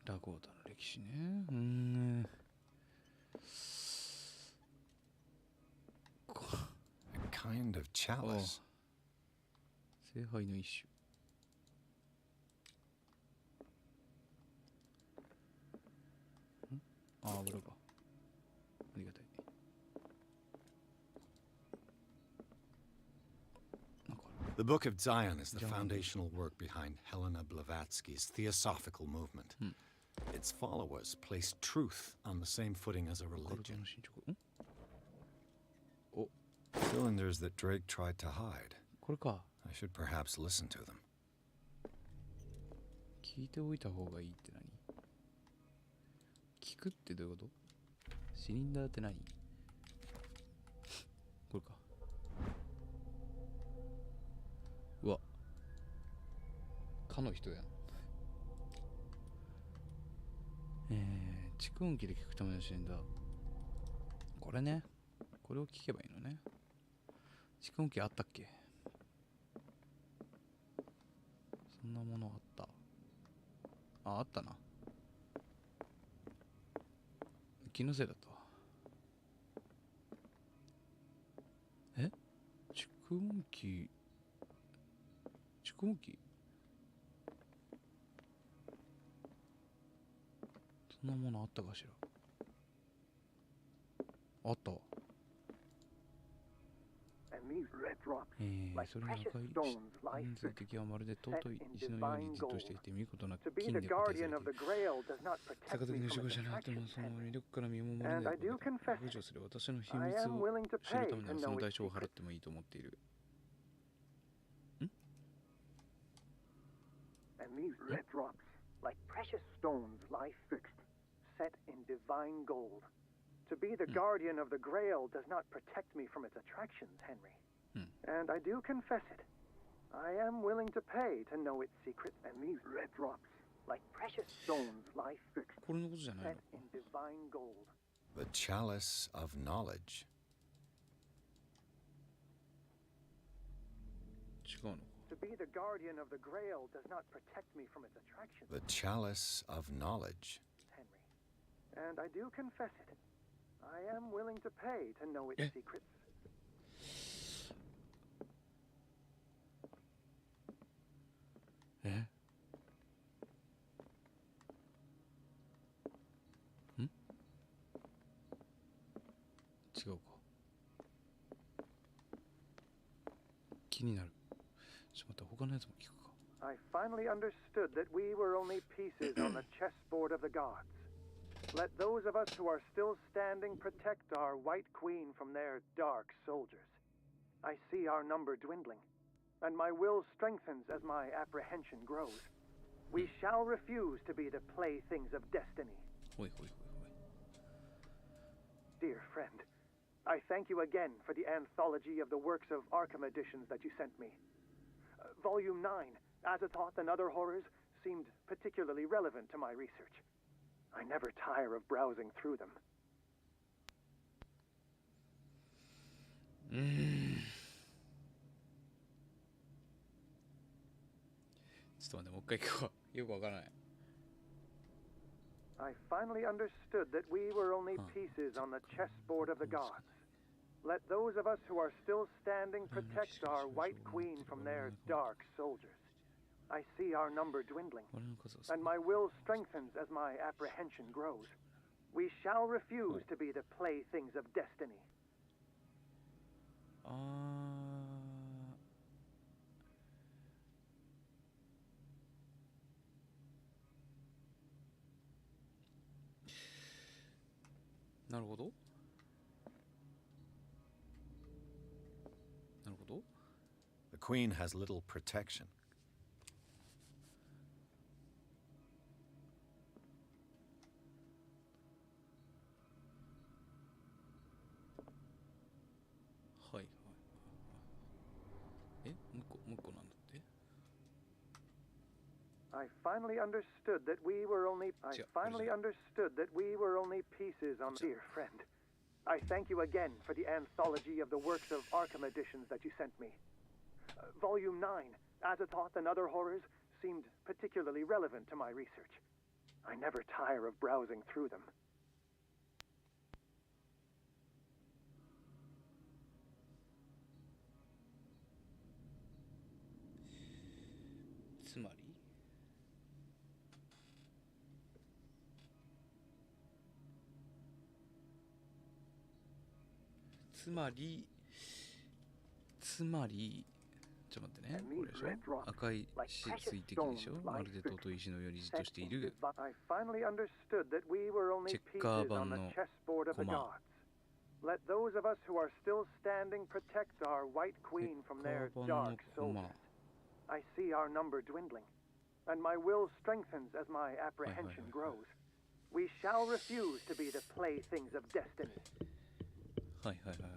ラゴーダの歴史ね。A kind of chalice. 聖杯の一種。油か。ありがたい。なんかある。 The Book of Zion is the Zion. foundational work behind Helena Blavatsky's theosophical movement. Its followers place truth on the same footing as a カルト religion. の進捗。お、 Cylinders that Drake tried to hide. これか。 I should perhaps listen to them. 聞いておいた方がいいって何？聞くってどういうこと？シリンダーって何？これか。うわ、かの人やん。蓄音機で聞くための支援だ。これね、これを聞けばいいのね。蓄音機あったっけ？そんなものあった。あったな。気のせいだったわ。蓄音機そんなものあったかしら。あったわ。それに赤い人数的はまるで尊い石のようにじっとしていて見事な金で固定されている。逆的の守護者になってもその魅力から身を守れないわけだ。駆除する私の秘密を知るためにはその代償を払ってもいいと思っている。And these red drops, like precious stones, lie fixed, set in divine gold. To be the guardian of the Grail does not protect me from its attractions, Henry. And I do confess it. I am willing to pay to know its secret. And these red drops, like precious stones, lie fixed, これのことじゃないの set in divine gold. The chalice of knowledge. 違うのか。 To be the guardian of the Grail does not protect me from its attractions, The chalice of knowledge. Henry. And I do confess it. I am willing to pay to know its secrets. 違うか。気になる。ちょっと待って、他のやつも聞くか。 I finally understood that we were only pieces on the chessboard of the gods. Let those of us who are still standing protect our White Queen from their dark soldiers. I see our number dwindling, and my will strengthens as my apprehension grows. We shall refuse to be the playthings of destiny. ほいほいほいほい。 Dear friend, I thank you again for the anthology of the works of Arkham editions that you sent me. Volume 9, Azathoth and Other Horrors, seemed particularly relevant to my research. I never tire of browsing through them. ちょっと待って、もう一回聞こう。よくわからない。 I finally understood that we were only pieces on the chessboard of the gods. Let those of us who are still standing protect our White Queen from their dark soldiers. I see our number dwindling, 俺の数は少 and my will strengthens as my apprehension grows. We shall refuse to be the playthings of destiny. なるほど。なるほど。 The queen has little protection. はいはい。もう一個なんだって。 I finally understood that we were only pieces on dear friend. I thank you again for the anthology of the works of Arkham editions that you sent me. Volume 9, Azathoth and Other Horrors, seemed particularly relevant to my research. I never tire of browsing through them. つまりちょっと待ってね。これでしょ。赤い水滴でしょ。まるで尊い石のようにじっとしている I finally understood that we were only pieces on the chessboard of the gods. Let those of us who are still standing protect our White Queen from their dark soldiers. I see our number dwindling, and my will strengthens as my apprehension grows. We shall refuse to be the playthings of destiny. はいはいはい。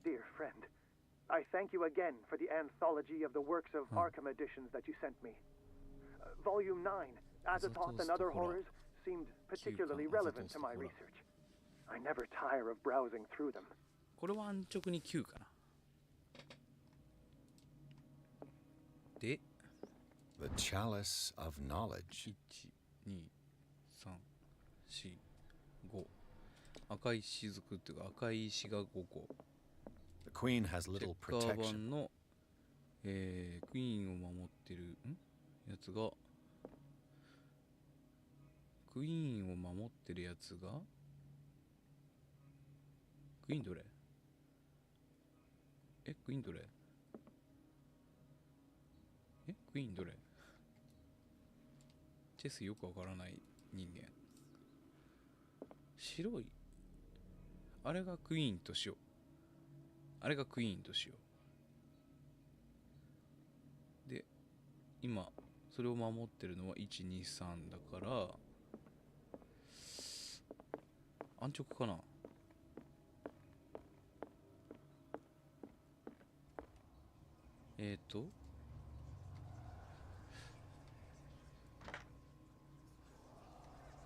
Dear friend, I thank you again for the anthology of the works of Arkham editions that you sent me. Volume 9, Azathoth and Other Horrors, seemed particularly relevant to my research. I never tire of browsing through them. これは安直に9かな。で、The Chalice of Knowledge. 1、2、3、4、5。赤い雫っていうか赤い石が5個。The Queen has チェ little ッカー protection. 版の、クイーンを守ってるやつがクイーンを守ってるやつがクイーンどれ？クイーンどれ？クイーンどれ？チェスよくわからない人間。白いあれがクイーンとしよう。あれがクイーンとしよう。で、今それを守ってるのは1、2、3だから安直かな。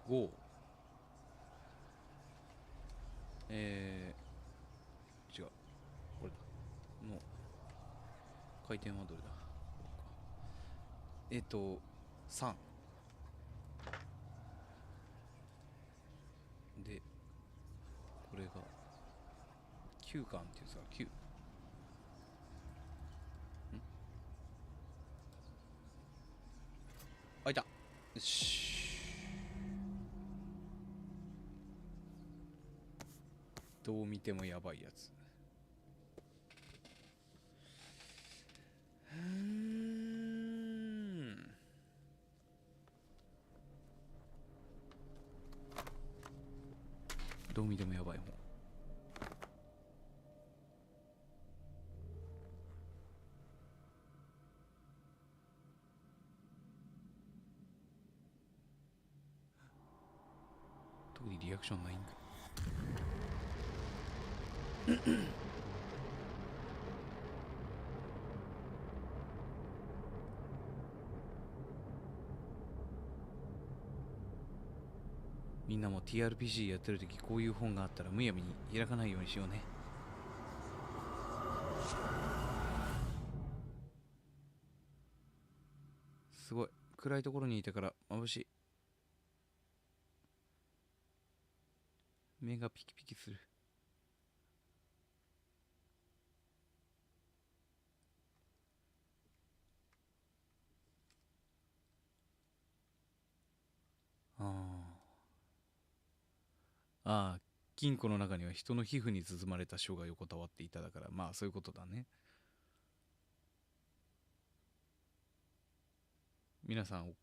5違うこれだの回転はどれだ3でこれが9巻っていうさ9開いた。よしどう見てもやばいやつ。どう見てもやばい本。特にリアクションないんだ。みんなも TRPG やってるときこういう本があったらむやみに開かないようにしようね。すごい暗いところにいたから眩しい。目がピキピキする。ああ、金庫の中には人の皮膚に包まれた書が横たわっていただから、まあそういうことだね。皆さん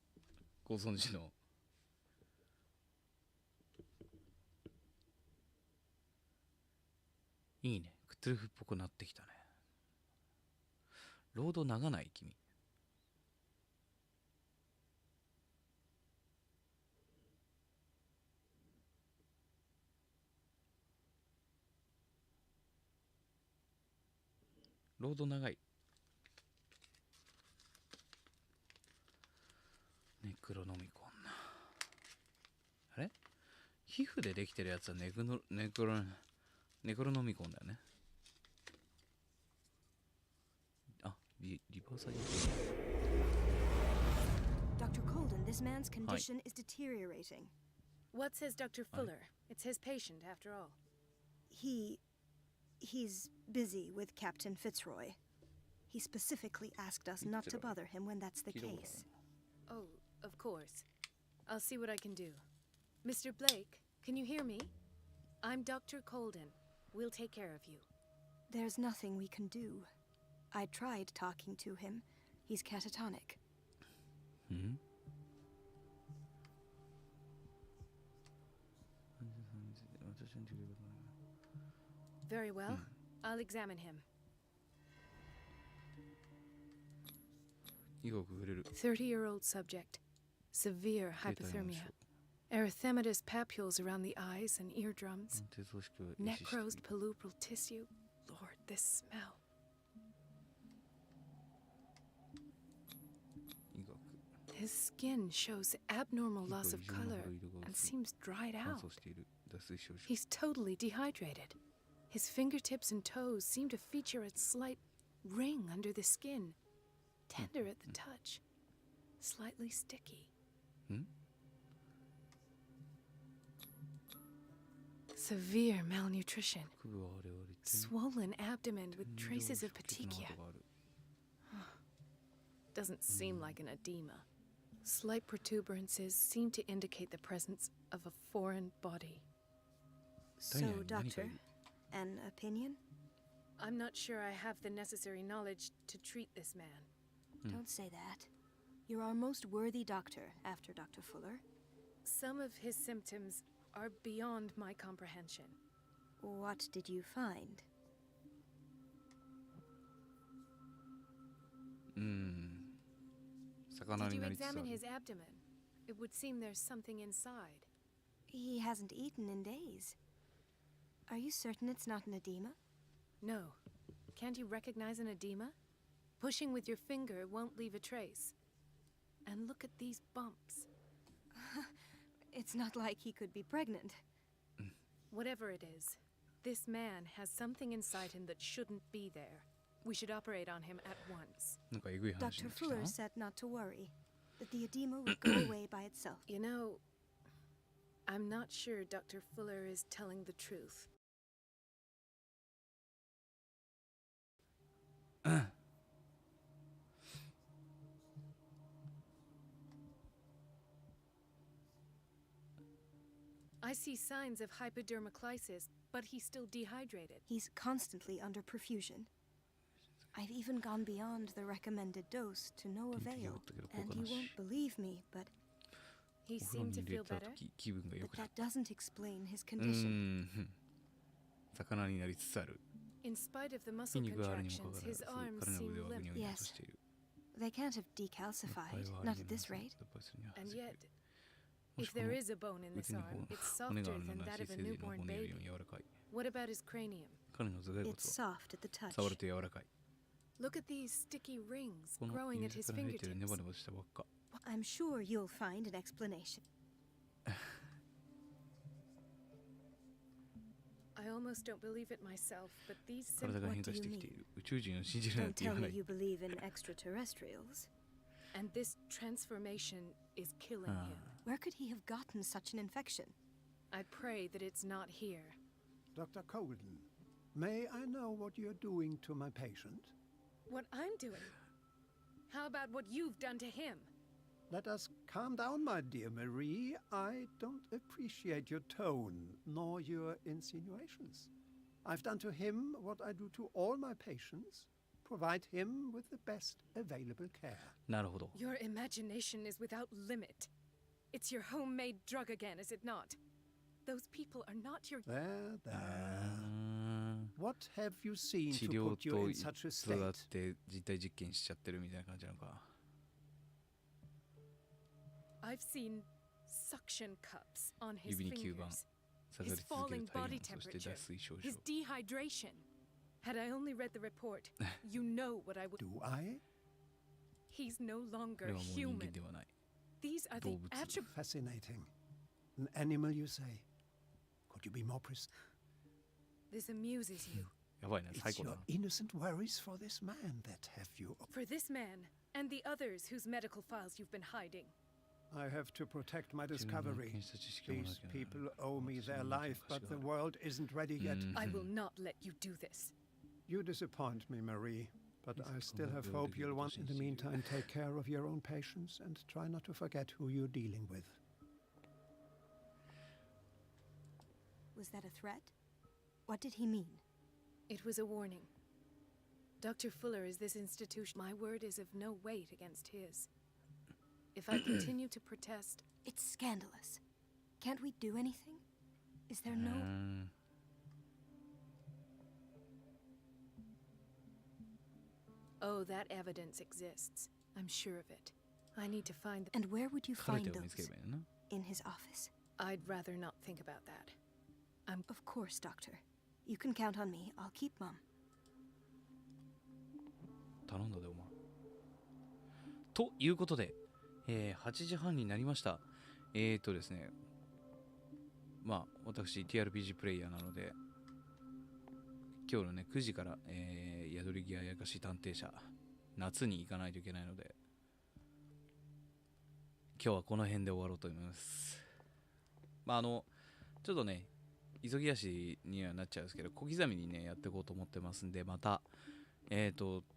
ご存知のいいね。クトゥルフっぽくなってきたね。ロード長ない君。ロード長い。ネクロノミコンな。あれ皮膚でできてるやつはネクロノミコンだよね。あ、リバーサイド。Dr. Colden, this man's condition is deteriorating. What says Dr. Fuller? It's his patient, after all. He's busy with Captain Fitzroy. He specifically asked us not to bother him when that's the case. Oh, of course. I'll see what I can do. Mr. Blake, can you hear me? I'm Dr. Colden. We'll take care of you. There's nothing we can do. I tried talking to him. He's catatonic. Very well. I'll examine him. 30-year-old subject. Severe hypothermia. Erythematous papules around the eyes and eardrums. Necrosed palpebral tissue. Lord, this smell. His skin shows abnormal loss of color and seems dried 乾 out. 燥している脱水症状 He's totally dehydrated. His fingertips and toes seem to feature a slight ring under the skin, tender at the touch, slightly sticky. Severe malnutrition, 腹部は荒れ荒れて swollen abdomen with 天井 traces of 出血の petechia. 跡がある Doesn't seem like an edema. Slight protuberances seem to indicate the presence of a foreign body. So, Diane, Doctor, anybody? an opinion? I'm not sure I have the necessary knowledge to treat this man. Don't say that. You're our most worthy doctor after Dr. Fuller. Some of his symptoms are beyond my comprehension. What did you find? 魚 Did に you なりつつあ examine る his abdomen? It would seem there's something inside. He hasn't eaten in days. Are you certain it's not an edema? No. Can't you recognize an edema? Pushing with your finger won't leave a trace. And look at these bumps. It's not like he could be pregnant. Whatever it is, this man has something inside him that shouldn't be there. We should operate on him at once. なんかえぐい話 Dr. になってきた Fuller な said not to worry, that the edema would go away by itself. You know, I'm not sure Dr. Fuller is telling the truth. I see signs of hypodermoclysis, but he's still dehydrated. He's constantly under perfusion. I've even gone beyond the recommended dose to no avail, and you won't believe me, but He お風呂 seemed に to 入れ feel た better. 時気分が良 but くなっ that doesn't explain his た condition. 魚になりつつある In spite of the 筋 muscle 肉があるにもかか contractions, わらず his arms 彼の seem 腕はぐ limp. にょぐにょとしている They can't have 脱 decalcified, は not あり at え this ない rate. 脱灰するには And 外れ yet, るもし if この there is a bone in 腕 this の arm, 方 it's 骨が softer あるの than な that し of a 成人の newborn 骨よりも baby. 柔らかい What about his cranium? 彼の頭蓋骨 It's は soft at the touch. 触ると柔らかい Look at these sticky rings この growing 指 at his から生えてるネ fingertips. バネバした輪っか I'm sure you'll find an explanation. I almost don't believe it myself, but these 体 symptoms. が変 What 化 do し you てきてい mean? る宇宙人を信じるなん Don't て言 tell わな me い you believe in extraterrestrials. And this transformation is killing him. Where could he have gotten such an infection? I pray that it's not here. Dr. Colden, may I know what you're doing to my patient? What I'm doing? How about what you've done to him? Let us calm down, my dear Marie. I don't appreciate your tone, nor your insinuations. I've done to him what I do to all my patients. Provide him with the best available care. なるほど Your imagination is without limit. It's your homemade drug again, is it not? Those people are not your. There, うー there. ん What have you seen 治 to 療 put you と in such a つながっ state? て実体実験しちゃってるみたいな感じなのか I've seen suction cups on his 指に吸盤 fingers. 下がり His 続ける falling 体 body 温そして temperature. 脱水症状 His dehydration. Had I only read the report, you know what I would. Do I? He's no こ longer れはもう人 human. 間ではない These are the 動物 attributes. Fascinating. An animal, you say? Could you be more precise? This amuses you. やばいな最 It's 高だ your な innocent worries for this man that have you. For this man and the others whose medical files you've been hiding. I have to protect my 自分の discovery. 検査知識を持たな These きゃならない people owe me 私 their に life, 何 but か the がある world isn't ready yet. I will not let you do this. You disappoint me, Marie, but I still have Disappoint hope me, you'll want in the Marie. meantime take care of your own patients and try not to forget who you're dealing with. Was that a threat? What did he mean? It was a warning. Dr. Fuller is this institution. My word is of no weight against his. If I continue to protest, It's scandalous. Can't we do anything? Is there no. うーん oh, that evidence exists. I'm sure of it. I need to find. And where would you カル find テを見つけれ those? ばいいのな In his office. I'd rather not think about that. Of course, Doctor. You can count on me. I'll keep Mum. 頼んだでお前ということで8時半になりました。ですね、まあ、私、TRPG プレイヤーなので、今日のね、9時から、宿り際やかし探偵社、夏に行かないといけないので、今日はこの辺で終わろうと思います。まあ、ちょっとね、急ぎ足にはなっちゃうんですけど、小刻みにね、やっていこうと思ってますんで、また、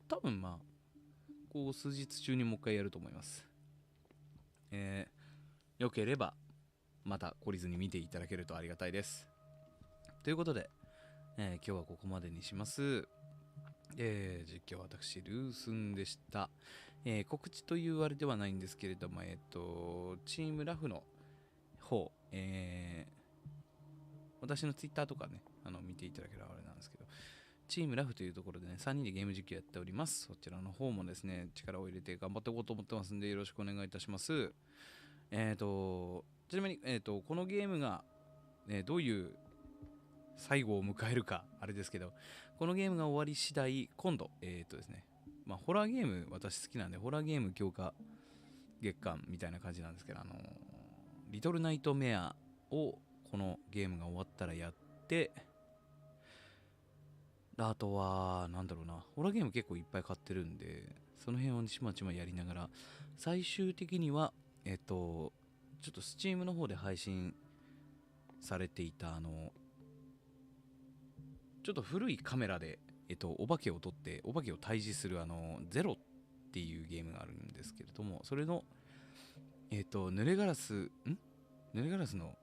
多分まあ、こう、数日中にもう一回やると思います。よければ、また懲りずに見ていただけるとありがたいです。ということで、今日はここまでにします。実況は私、ルースンでした。告知というあれではないんですけれども、チームラフの方、私のツイッターとかね、見ていただければあれなんですけど、チームラフというところでね、3人でゲーム実況やっております。そちらの方もですね、力を入れて頑張っていこうと思ってますんで、よろしくお願いいたします。ちなみに、このゲームが、どういう最後を迎えるか、あれですけど、このゲームが終わり次第、今度、ですね、まあ、ホラーゲーム、私好きなんで、ホラーゲーム強化月間みたいな感じなんですけど、リトルナイトメアをこのゲームが終わったらやって、あとは、なんだろうな、ホラーゲーム結構いっぱい買ってるんで、その辺をちまちまやりながら、最終的には、ちょっと Steam の方で配信されていた、ちょっと古いカメラで、お化けを撮って、お化けを退治する、ゼロっていうゲームがあるんですけれども、それの、濡れガラスの、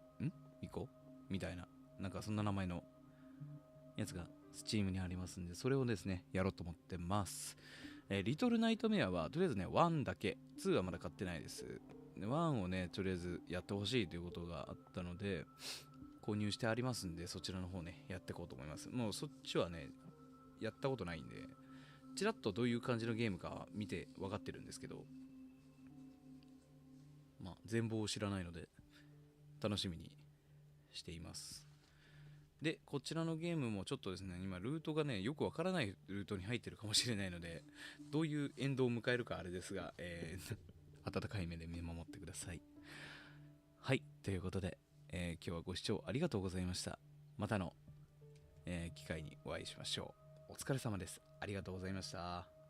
巫女みたいな、なんかそんな名前のやつが Steam にありますんで、それをですね、やろうと思ってます。リトルナイトメアは、とりあえずね、1だけ、2はまだ買ってないです。1をね、とりあえずやってほしいということがあったので、購入してありますんで、そちらの方ね、やっていこうと思います。もうそっちはね、やったことないんで、ちらっとどういう感じのゲームか見て分かってるんですけど、まあ、全貌を知らないので、楽しみにしています。で、こちらのゲームもちょっとですね、今、ルートがね、よくわからないルートに入ってるかもしれないので、どういうエンドを迎えるかあれですが、温かい目で見守ってください。はい、ということで、今日はご視聴ありがとうございました。またの、機会にお会いしましょう。お疲れ様です。ありがとうございました。